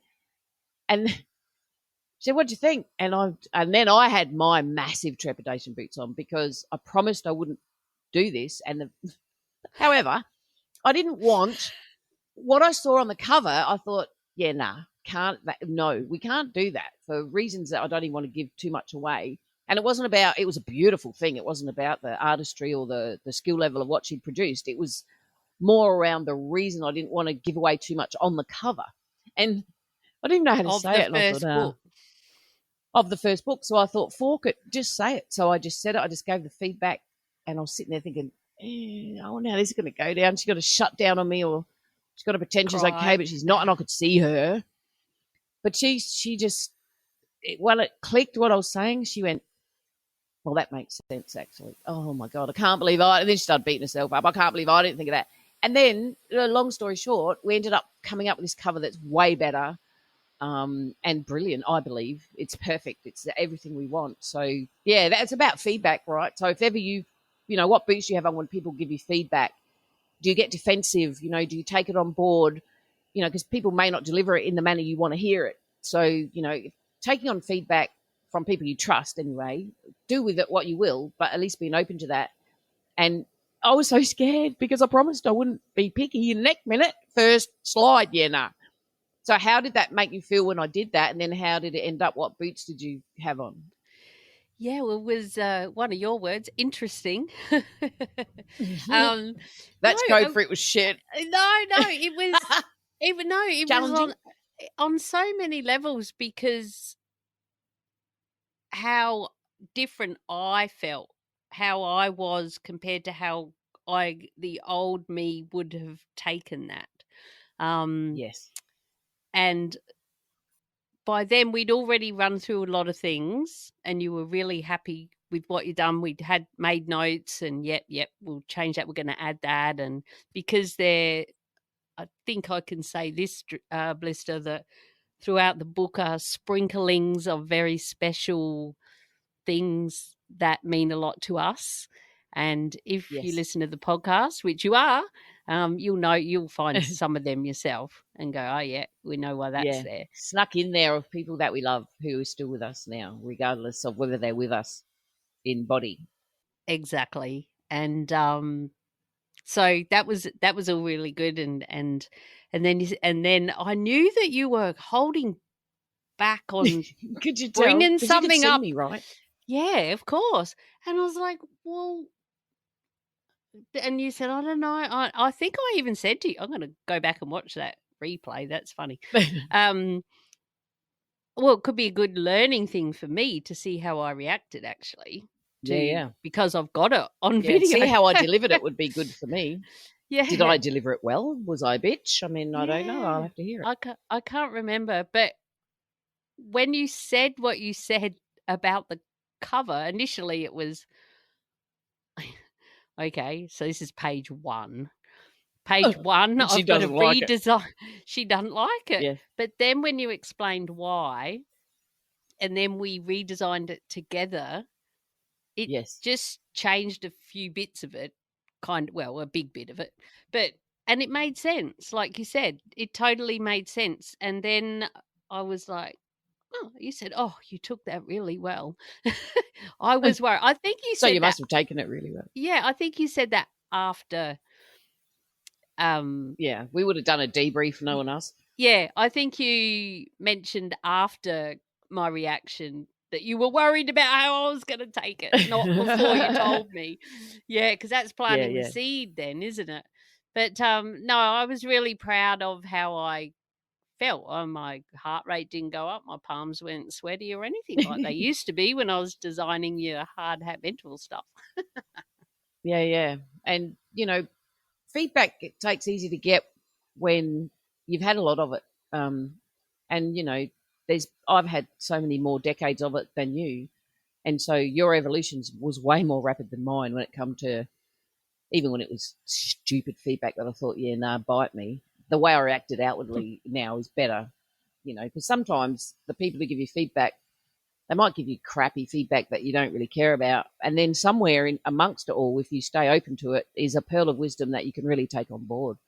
And she said, "What do you think?" And then I had my massive trepidation boots on, because I promised I wouldn't do this. And however, I didn't want what I saw on the cover. I thought, we can't do that for reasons that I don't even want to give too much away. And it was a beautiful thing. It wasn't about the artistry or the skill level of what she'd produced. It was more around the reason I didn't want to give away too much on the cover. And I didn't even know how to say it. And I thought, of the first book. So I thought, fork it, just say it. So I just said it. I just gave the feedback. And I was sitting there thinking, now this is going to go down. She's got to shut down on me, or she's got to pretend she's okay, but she's not, and I could see her. But she just, it clicked what I was saying. She went, well, that makes sense, actually. Oh, my God, I can't believe and then she started beating herself up. I can't believe I didn't think of that. And then, long story short, we ended up coming up with this cover that's way better and brilliant, I believe. It's perfect. It's everything we want. So, yeah, that's about feedback, right? So if ever what boots do you have on when people give you feedback? Do you get defensive? Do you take it on board? Because people may not deliver it in the manner you want to hear it. So, taking on feedback from people you trust anyway. Do with it what you will, but at least being open to that. And I was so scared because I promised I wouldn't be picky in the next minute. First slide, So how did that make you feel when I did that? And then how did it end up? What boots did you have on? Yeah, well, it was one of your words, interesting. That's code for it was shit. No, it was it was on so many levels, because how different I felt, how I was compared to how the old me would have taken that. Yes. And by then we'd already run through a lot of things, and you were really happy with what you'd done. We'd had made notes, and yep, we'll change that. We're going to add that. And because I think I can say this, Blister, that throughout the book are sprinklings of very special things that mean a lot to us. And if you listen to the podcast, which you are, you'll find some of them yourself and go, oh, yeah, we know why that's there. Snuck in there of people that we love who are still with us now, regardless of whether they're with us in body. Exactly. And so that was all really good. And then I knew that you were holding back on Could you bringing tell? something you could see up. Me, right? Yeah, of course. And I was like, well, and you said, I don't know. I think I even said to you, I'm going to go back and watch that replay. That's funny. Well, it could be a good learning thing for me to see how I reacted, actually. Because I've got it on video. See how I delivered it would be good for me. Yeah. Did I deliver it well? Was I a bitch? I mean, I don't know. I'll have to hear it. I can't remember. But when you said what you said about the cover, initially it was, okay, so this is page 1. Page 1, I've got to redesign. She doesn't like it. Yeah. But then when you explained why, and then we redesigned it together, it just changed a few bits of it, a big bit of it. And it made sense. Like you said, it totally made sense. And then I was like, oh, you said, oh, you took that really well. I was worried. I think you said so you must have taken it really well. Yeah, I think you said that after. We would have done a debrief, no one else. Yeah, I think you mentioned after my reaction that you were worried about how I was going to take it, not before you told me. Yeah, because that's planting the seed then, isn't it? But no, I was really proud of how I felt. My heart rate didn't go up. My palms weren't sweaty or anything like they used to be when I was designing your hard hat mental stuff. Yeah. And, feedback it takes easy to get when you've had a lot of it. And, I've had so many more decades of it than you. And so your evolution was way more rapid than mine when it come to, even when it was stupid feedback that I thought, bite me. The way I reacted outwardly now is better, because sometimes the people who give you feedback, they might give you crappy feedback that you don't really care about. And then somewhere in amongst it all, if you stay open to it, is a pearl of wisdom that you can really take on board.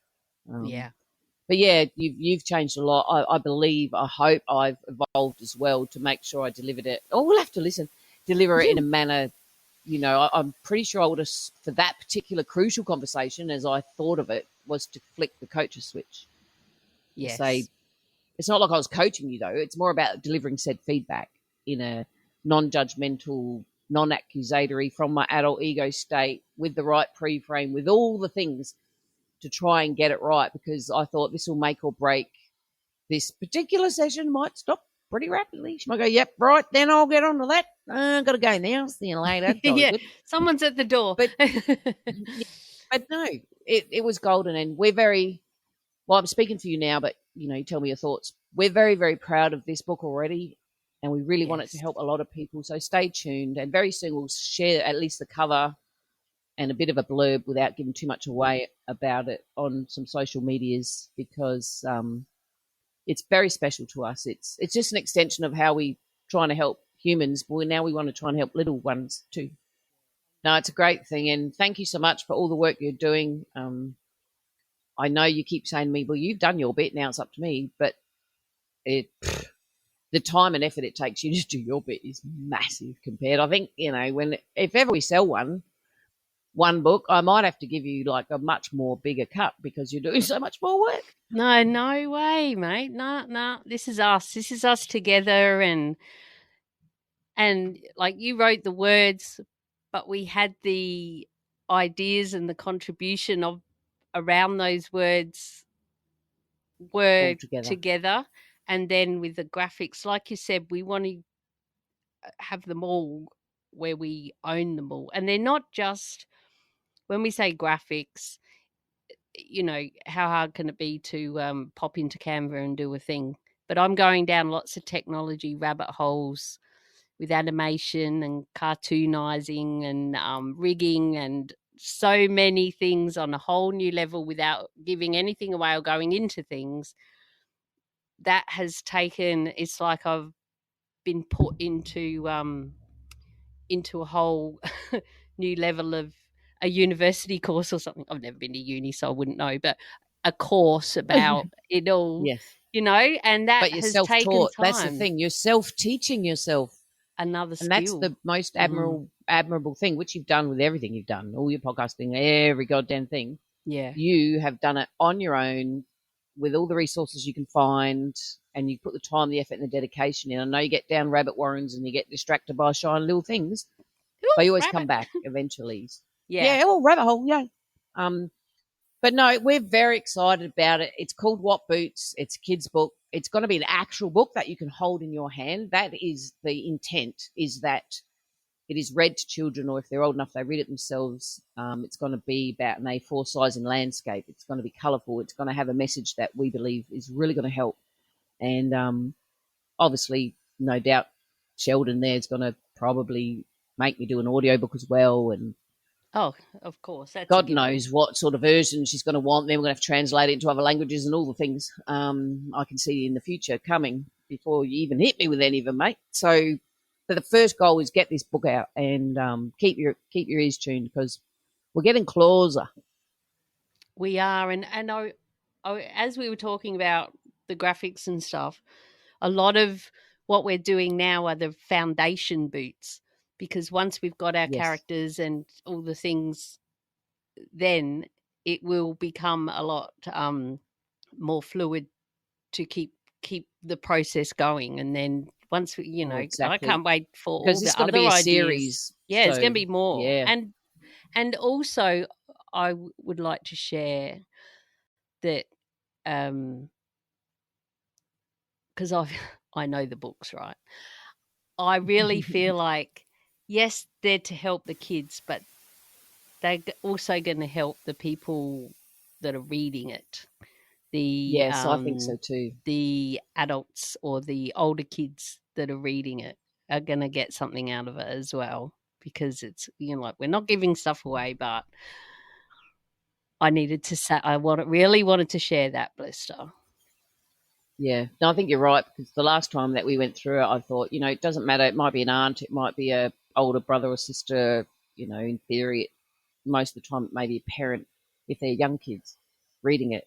But you've changed a lot. I believe, I hope I've evolved as well to make sure I delivered it. Oh, we'll have to deliver it in a manner, I'm pretty sure I would have, for that particular crucial conversation, as I thought of it, was to flick the coach's switch. Yes. Say, it's not like I was coaching you, though. It's more about delivering said feedback in a non-judgmental, non-accusatory, from my adult ego state, with the right pre-frame, with all the things to try and get it right, because I thought this will make or break this particular session. Might stop pretty rapidly. She might go, yep, right, then I'll get on to that. I've got to go now. See you later. Yeah, someone's at the door. But no, it was golden, and we're very, well, I'm speaking for you now, but, you tell me your thoughts. We're very, very proud of this book already, and we really want it to help a lot of people. So stay tuned, and very soon we'll share at least the cover and a bit of a blurb without giving too much away about it on some social medias, because it's very special to us. It's just an extension of how we trying to help humans, but now we want to try and help little ones too. No, it's a great thing, and thank you so much for all the work you're doing. I know you keep saying to me, well, you've done your bit, now it's up to me, but the time and effort it takes you to do your bit is massive compared. I think, if ever we sell one book, I might have to give you like a much more bigger cut because you're doing so much more work. No way, mate. No. This is us. This is us together, and like you wrote the words, but we had the ideas and the contribution of around those words were All together. together. And then with the graphics, like you said, we want to have them all where we own them all. And they're not just, when we say graphics, how hard can it be to pop into Canva and do a thing? But I'm going down lots of technology rabbit holes with animation and cartoonizing and rigging and so many things on a whole new level without giving anything away or going into things. That has taken, it's like I've been put into a whole new level of a university course or something. I've never been to uni, so I wouldn't know, but a course about it all, Yes. and that But you're has self-taught. taken time. That's the thing. You're self-teaching yourself. Another skill. And that's the most admirable thing, which you've done with everything you've done, all your podcasting, every goddamn thing. Yeah. You have done it on your own with all the resources you can find, and you put the time, the effort, and the dedication in. I know you get down rabbit warrens and you get distracted by shiny little things, but you always come back eventually. Yeah. Rabbit hole, yeah. But no, we're very excited about it. It's called What Boots. It's a kid's book. It's going to be an actual book that you can hold in your hand. That is the intent, is that it is read to children, or if they're old enough, they read it themselves. It's going to be about an A4 size in landscape. It's going to be colourful. It's going to have a message that we believe is really going to help. And obviously, no doubt, Sheldon there is going to probably make me do an audiobook as well. And oh, of course, that's God knows what sort of version she's going to want. Then we're going to have to translate it into other languages and all the things I can see in the future coming before you even hit me with any of them, mate. So the first goal is get this book out and keep your ears tuned because we're getting closer. We are, and as we were talking about the graphics and stuff, a lot of what we're doing now are the foundation boots, because once we've got our characters and all the things, then it will become a lot more fluid to keep the process going. And then once we, I can't wait for all the other ideas. Series. Yeah, so, it's going to be more. Yeah. And also I would like to share that because I know the books, right? I really feel like, yes, they're to help the kids, but they're also going to help the people that are reading it. I think so too. The adults or the older kids that are reading it are going to get something out of it as well, because it's, like, we're not giving stuff away, but I needed to say, really wanted to share that, Blister. Yeah, no, I think you're right, because the last time that we went through it, I thought, it doesn't matter. It might be an aunt, it might be a older brother or sister. In theory, most of the time it may be a parent if they're young kids reading it.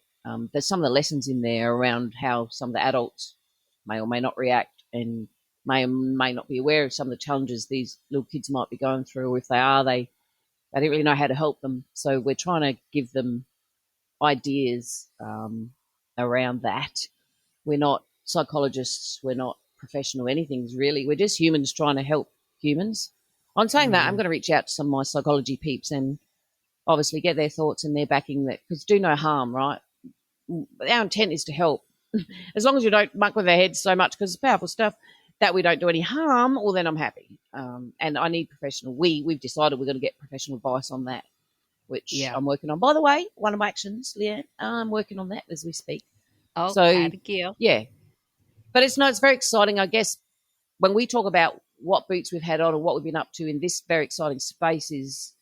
There's some of the lessons in there around how some of the adults may or may not react and may or may not be aware of some of the challenges these little kids might be going through, or if they are, they don't really know how to help them. So we're trying to give them ideas around that. We're not psychologists. We're not professional anything, really. We're just humans trying to help humans. On saying that, I'm going to reach out to some of my psychology peeps and obviously get their thoughts and their backing, that because do no harm, right? Our intent is to help. As long as you don't muck with their heads so much, because it's powerful stuff, that we don't do any harm, well, then I'm happy. And I need professional. We've decided we're going to get professional advice on that, which I'm working on. By the way, one of my actions, Leanne, I'm working on that as we speak. Oh, so, yeah. But it's very exciting, I guess, when we talk about what boots we've had on or what we've been up to in this very exciting space is,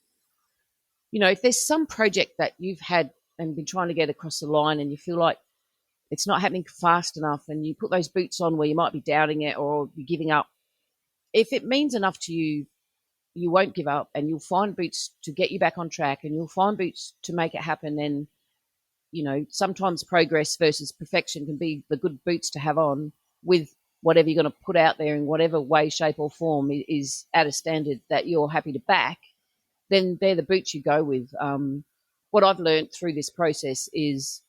if there's some project that you've had and been trying to get across the line and you feel like it's not happening fast enough, and you put those boots on where you might be doubting it or you're giving up, if it means enough to you, you won't give up, and you'll find boots to get you back on track, and you'll find boots to make it happen. And sometimes progress versus perfection can be the good boots to have on with whatever you're going to put out there in whatever way, shape or form is at a standard that you're happy to back, then they're the boots you go with. What I've learned through this process is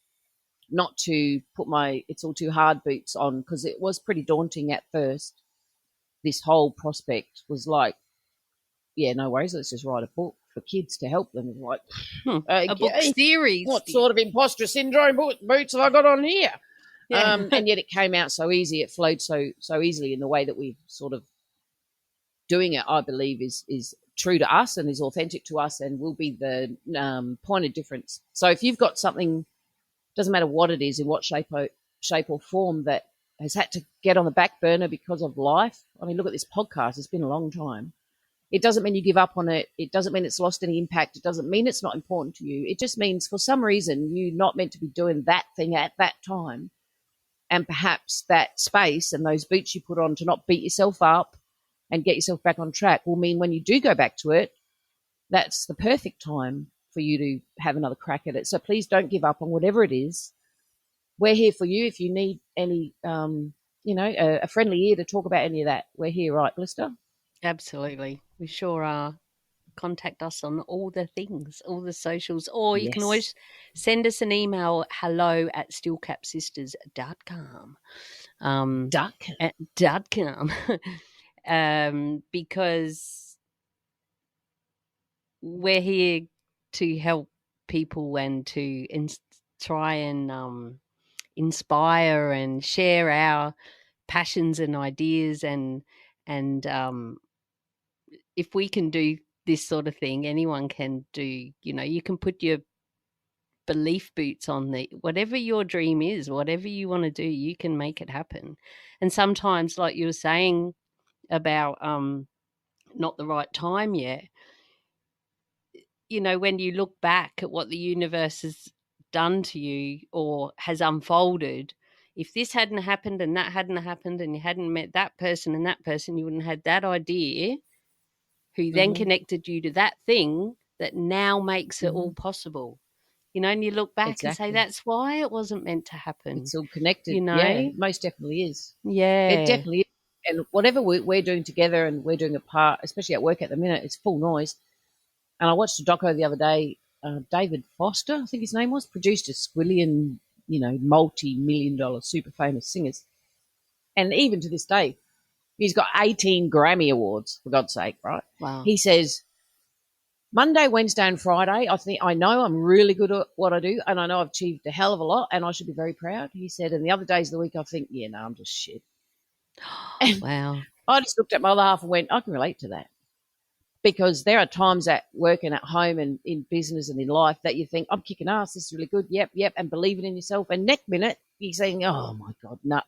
not to put my It's All Too Hard boots on, because it was pretty daunting at first. This whole prospect was like, yeah, no worries, let's just write a book for kids to help them. Like, a book series. What sort of imposter syndrome boots have I got on here? Yeah. And yet it came out so easy. It flowed so easily in the way that we've sort of doing it, I believe, is true to us and is authentic to us and will be the point of difference. So if you've got something, doesn't matter what it is, in what shape or form, that has had to get on the back burner because of life. I mean, look at this podcast. It's been a long time. It doesn't mean you give up on it. It doesn't mean it's lost any impact. It doesn't mean it's not important to you. It just means for some reason you're not meant to be doing that thing at that time. And perhaps that space and those boots you put on to not beat yourself up and get yourself back on track will mean when you do go back to it, that's the perfect time for you to have another crack at it. So please don't give up on whatever it is. We're here for you. If you need any, a friendly ear to talk about any of that, we're here, right, Blister? Absolutely. We sure are. Contact us on all the things, all the socials, or you can always send us an email, hello@steelcapsisters.com. Because we're here to help people and to try and inspire and share our passions and ideas, and if we can do this sort of thing, anyone can do. You can put your belief boots on, whatever your dream is, whatever you want to do, you can make it happen. And sometimes, like you were saying about not the right time yet, when you look back at what the universe has done to you or has unfolded, if this hadn't happened and that hadn't happened and you hadn't met that person and that person, you wouldn't have had that idea, who then connected you to that thing that now makes it all possible. And you look back and say, that's why it wasn't meant to happen. It's all connected. Yeah, most definitely is. Yeah. It definitely is. And whatever we're doing together and we're doing apart, especially at work at the minute, it's full noise. And I watched a doco the other day. David Foster, I think his name was, produced a squillion, multi-million-dollar super famous singers. And even to this day, he's got 18 Grammy Awards, for God's sake, right? Wow. He says, Monday, Wednesday and Friday, I know I'm really good at what I do and I know I've achieved a hell of a lot and I should be very proud, he said. And the other days of the week, I think, I'm just shit. Wow. I just looked at my other half and went, I can relate to that. Because there are times at work and at home and in business and in life that you think, I'm kicking ass, this is really good, yep, and believing in yourself. And next minute, you're saying, oh, my God, no.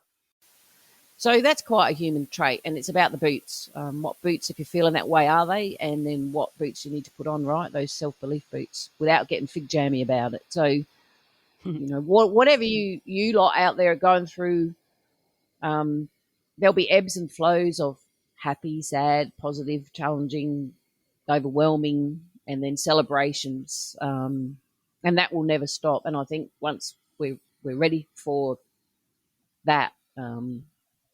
So that's quite a human trait, and it's about the boots. What boots, if you're feeling that way, are they? And then what boots you need to put on, right? Those self-belief boots, without getting fig jammy about it. So, whatever you lot out there are going through, there'll be ebbs and flows of happy, sad, positive, challenging, overwhelming, and then celebrations. And that will never stop. And I think once we're ready for that,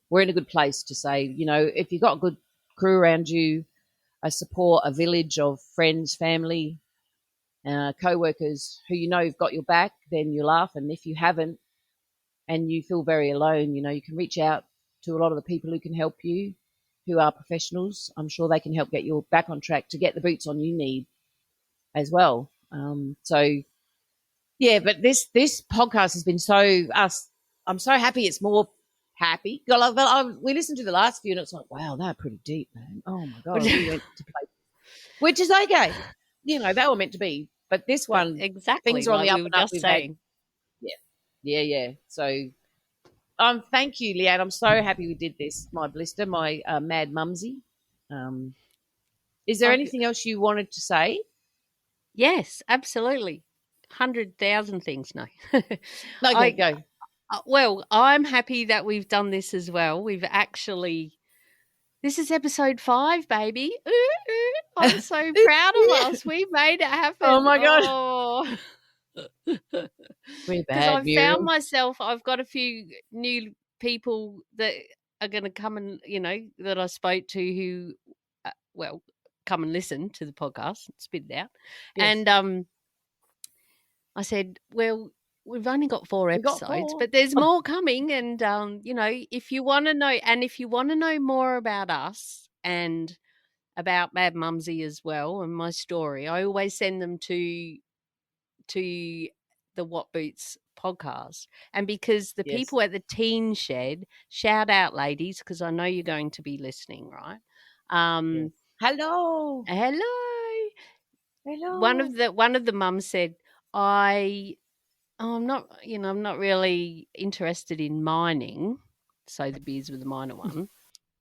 we're in a good place to say, if you've got a good crew around you, a support, a village of friends, family, co-workers who have got your back, then you laugh. And if you haven't and you feel very alone, you can reach out to a lot of the people who can help you, who are professionals. I'm sure they can help get you back on track to get the boots on you need as well. But this podcast has been I'm so happy it's more happy. We listened to the last few and it's like, wow, they're pretty deep, man. Oh my God, we went to play, which is okay. They were meant to be, but this one, exactly, things are on the up and up. Yeah. So, thank you, Leanne. I'm so happy we did this. My blister, my Mad Mumzie. Is there anything else you wanted to say? Yes, absolutely. 100,000 things. No. Okay, go. Well, I'm happy that we've done this as well. This is episode 5, baby. Ooh, I'm so proud of us. We made it happen. Oh my God. Oh. We're bad, because I've found myself, I've got a few new people that are going to come and, that I spoke to who, come and listen to the podcast, spit it out. Yes. And I said, well, we've only got 4 We got episodes, 4. but there's more coming. And, if you want to know more about us and about Mad Mumzie as well and my story, I always send them to the What Boots podcast. And because the Yes. people at the Teen Shed, shout out, ladies, because I know you're going to be listening, right? Yes. Hello. Hello. Hello. One of the mums said, I'm not really interested in mining. So the beers were the minor one.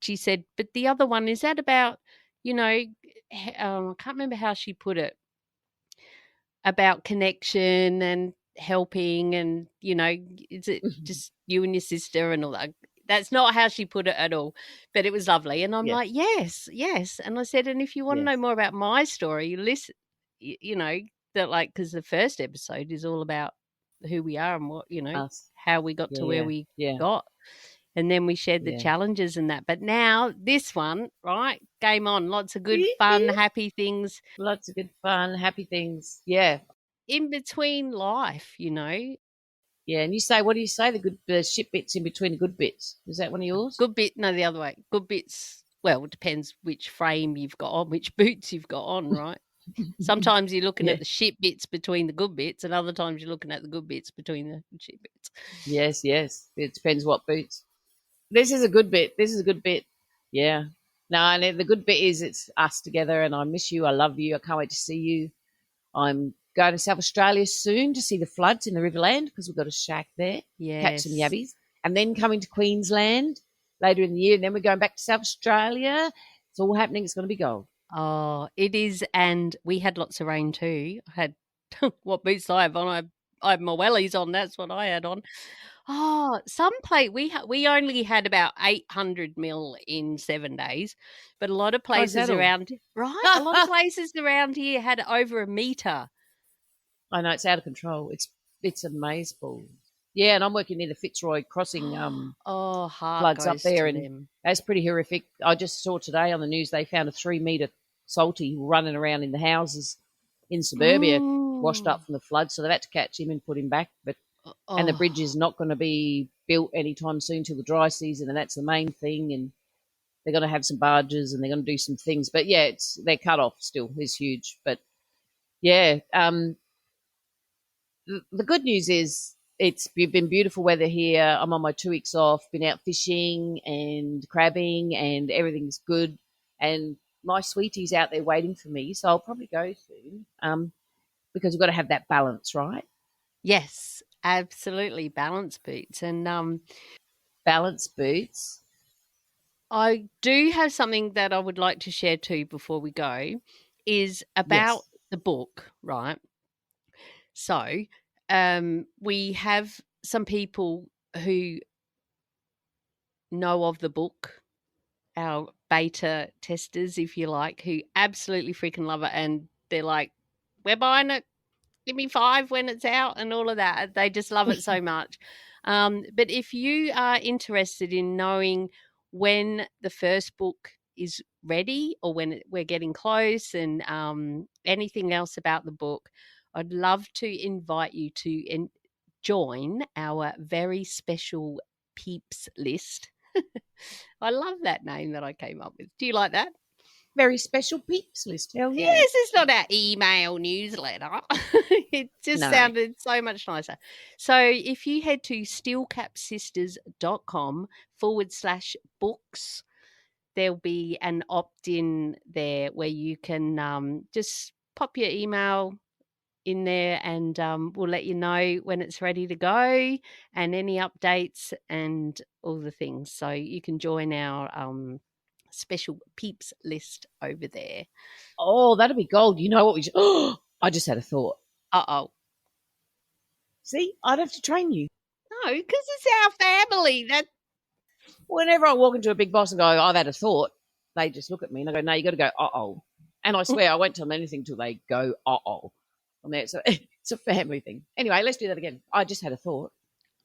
She said, but the other one, is that about, I can't remember how she put it, about connection and helping and, is it just you and your sister and all that? That's not how she put it at all, but it was lovely. And I'm Yes. like, yes. And I said, and if you want to know more about my story, listen, that because the first episode is all about who we are and what, Us. how we got to where we got. And then we shared the Yeah. challenges and that. But now this one, right, game on. Lots of good, fun, happy things. Lots of good fun, happy things. Yeah. In between life, Yeah, and what do you say? The shit bits in between the good bits. Is that one of yours? Good bit, no, the other way. Good bits, well, it depends which frame you've got on, which boots you've got on, right? Sometimes you're looking at the shit bits between the good bits, and other times you're looking at the good bits between the shit bits. Yes. It depends what boots. This is a good bit. Yeah. No, and the good bit is it's us together, and I miss you. I love you. I can't wait to see you. I'm going to South Australia soon to see the floods in the Riverland because we've got a shack there. Yes. Catch some yabbies. And then coming to Queensland later in the year. And then we're going back to South Australia. It's all happening. It's going to be gold. Oh, it is. And we had lots of rain too. I had, what boots I have on? I had my wellies on. That's what I had on. Oh, we only had about 800 mil in 7 days, but a lot of places around, right? A lot of places around here had over a metre. I know, it's out of control. It's amazing. Yeah, and I'm working near the Fitzroy Crossing floods up there, and that's pretty horrific. I just saw today on the news they found a 3-metre salty running around in the houses in suburbia, washed up from the flood, so they've had to catch him and put him back. But and the bridge is not going to be built anytime soon till the dry season, and that's the main thing. And they're going to have some barges and they're going to do some things. But yeah, they're cut off still. It's huge. But yeah, the good news is it's been beautiful weather here. I'm on my 2 weeks off, been out fishing and crabbing, and everything's good. And my sweetie's out there waiting for me, so I'll probably go soon because we've got to have that balance, right? Yes, absolutely. Balance boots. And balance boots. I do have something that I would like to share too before we go, is about the book, right? So we have some people who know of the book, our beta testers, if you like, who absolutely freaking love it. And they're like, we're buying it. Give me 5 when it's out and all of that. They just love it so much. But if you are interested in knowing when the first book is ready or when we're getting close and anything else about the book, I'd love to invite you to join our Very Special Peeps list. I love that name that I came up with. Do you like that? Very Special Peeps list. Hell yeah. Yes, it's not our email newsletter. It just sounded so much nicer. So if you head to steelcapsisters.com/books, there'll be an opt-in there where you can just pop your email in there and we'll let you know when it's ready to go and any updates and all the things. So you can join our special peeps list over there. Oh, that'd be gold. You know what we should... Oh, I just had a thought. Uh-oh. See, I'd have to train you. No, because it's our family. That whenever I walk into a big boss and go, I've had a thought, they just look at me and I go, no, you got to go, uh-oh. And I swear I won't tell them anything till they go, uh-oh. And it's a family thing. Anyway, let's do that again. I just had a thought.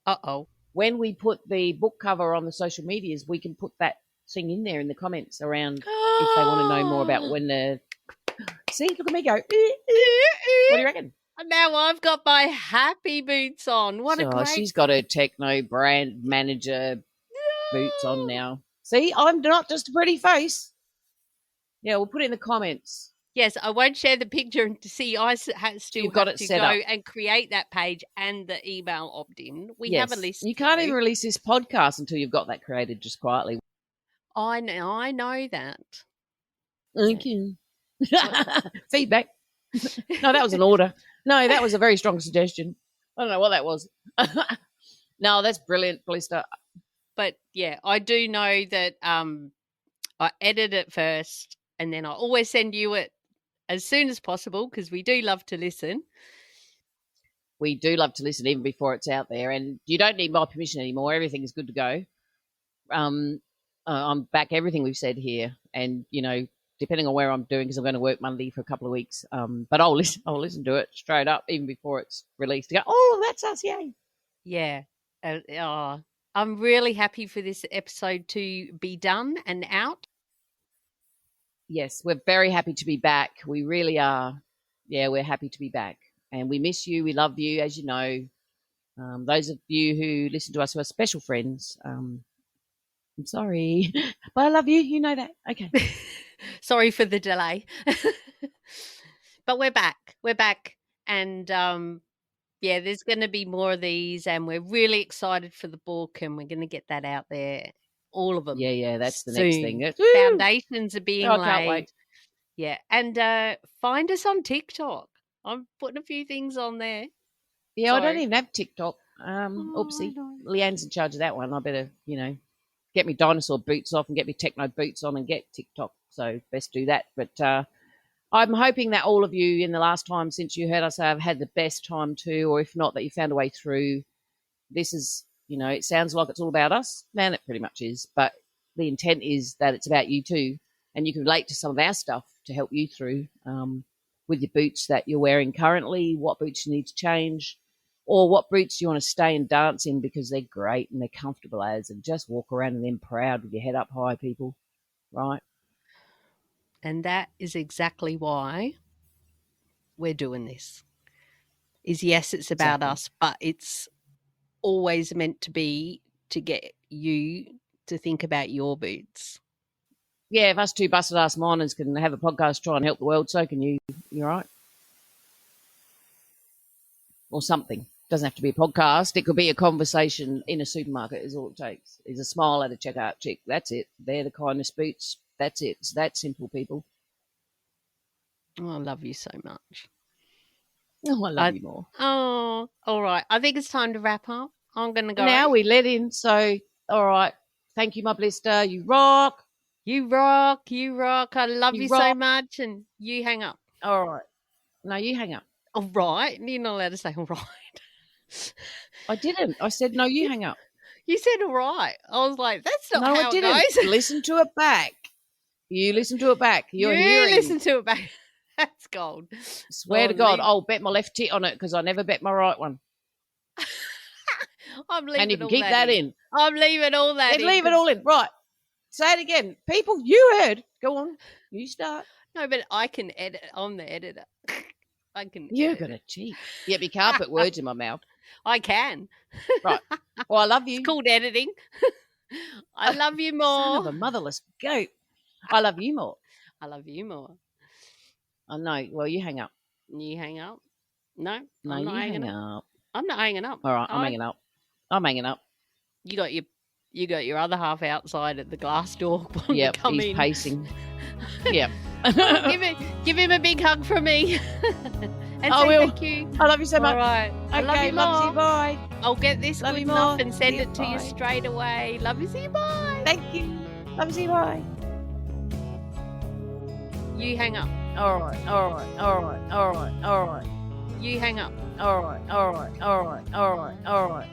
Uh-oh. when we put the book cover on the social medias, we can put that thing in there in the comments around if they want to know more about when the... See, look at me go. What do you reckon? Now I've got my happy boots on. What a great... She's got her techno brand manager boots on now. See, I'm not just a pretty face. Yeah, we'll put it in the comments. Yes, I won't share the picture to see. I still have to go and create that page and the email opt-in. We have a list. You can't even release this podcast until you've got that created just quietly. I know that. Thank you. Feedback. No, that was an order. No, that was a very strong suggestion. I don't know what that was. No, that's brilliant, Blister. But yeah, I do know that I edit it first and then I always send you it as soon as possible because we do love to listen. We do love to listen even before it's out there, and you don't need my permission anymore. Everything is good to go. I'm back everything we've said here, and depending on where I'm doing, because I'm going to work Monday for a couple of weeks. But I'll listen to it straight up even before it's released. To go, oh, that's us, yay! Yeah. I'm really happy for this episode to be done and out. Yes, we're very happy to be back. We really are. Yeah, we're happy to be back. And we miss you. We love you, as you know. Those of you who listen to us who are special friends, I'm sorry. But I love you. You know that. Okay. Sorry for the delay. But we're back. We're back. And there's going to be more of these. And we're really excited for the book. And we're going to get that out there. All of them. Yeah, that's the next thing. Foundations are being laid. Can't wait. Yeah, and find us on TikTok. I'm putting a few things on there. Yeah, sorry. I don't even have TikTok. Oopsie. Leanne's in charge of that one. I better, get me dinosaur boots off and get me techno boots on and get TikTok. So best do that. But I'm hoping that all of you in the last time since you heard us have had the best time too, or if not, that you found a way through. This is... it sounds like it's all about us, and it pretty much is, but the intent is that it's about you too, and you can relate to some of our stuff to help you through with your boots that you're wearing currently, what boots you need to change, or what boots you want to stay and dance in because they're great and they're comfortable as, and just walk around in them proud with your head up high, people, right? And that is exactly why we're doing this. Yes, it's about us, but it's always meant to be to get you to think about your boots. Yeah, if us two busted ass miners can have a podcast, try and help the world, so can you. You're right. Or something. Doesn't have to be a podcast. It could be a conversation in a supermarket is all it takes. Is a smile at a checkout chick. That's it. They're the kindness boots. That's it. It's that simple, people. Oh, I love you so much. Oh, I love you more. Oh, all right. I think it's time to wrap up. I'm going to go. Now we let in. So, all right. Thank you, my blister. You rock. You rock. You rock. I love you so much. And you hang up. All right. No, you hang up. All right. You're not allowed to say all right. I didn't. I said, no, you hang up. You said all right. I was like, that's not how it goes. Listen to it back. You listen to it back. You listen to it back. That's gold. Swear to God, I'll bet my left tit on it because I never bet my right one. I'm leaving and you can keep that in. I'm leaving all that in. Leave it all in. Right. Say it again. People, you heard. Go on. You start. No, but I can edit. I'm the editor. I can. You're going to cheat. Yeah, but you can't put words in my mouth. I can. Right. Well, I love you. It's called editing. I love you more. Son of a motherless goat. I love you more. I love you more. I know. Well, you hang up. You hang up? No, you hang up. I'm not hanging up. All right, I'm hanging up. I'm hanging up. You got your other half outside at the glass door. Yep, he's pacing. Yep. give him a big hug from me. And I will. Thank you. I love you so much. All right. Okay, love you love more. you. Bye. I'll get this love good you enough more. and send it to bye. you straight away. Love you. See you. Bye. Thank you. Love you. See you. Bye. You hang up. All right. All right. All right. All right. All right. You hang up. All right. All right. All right. All right. All right.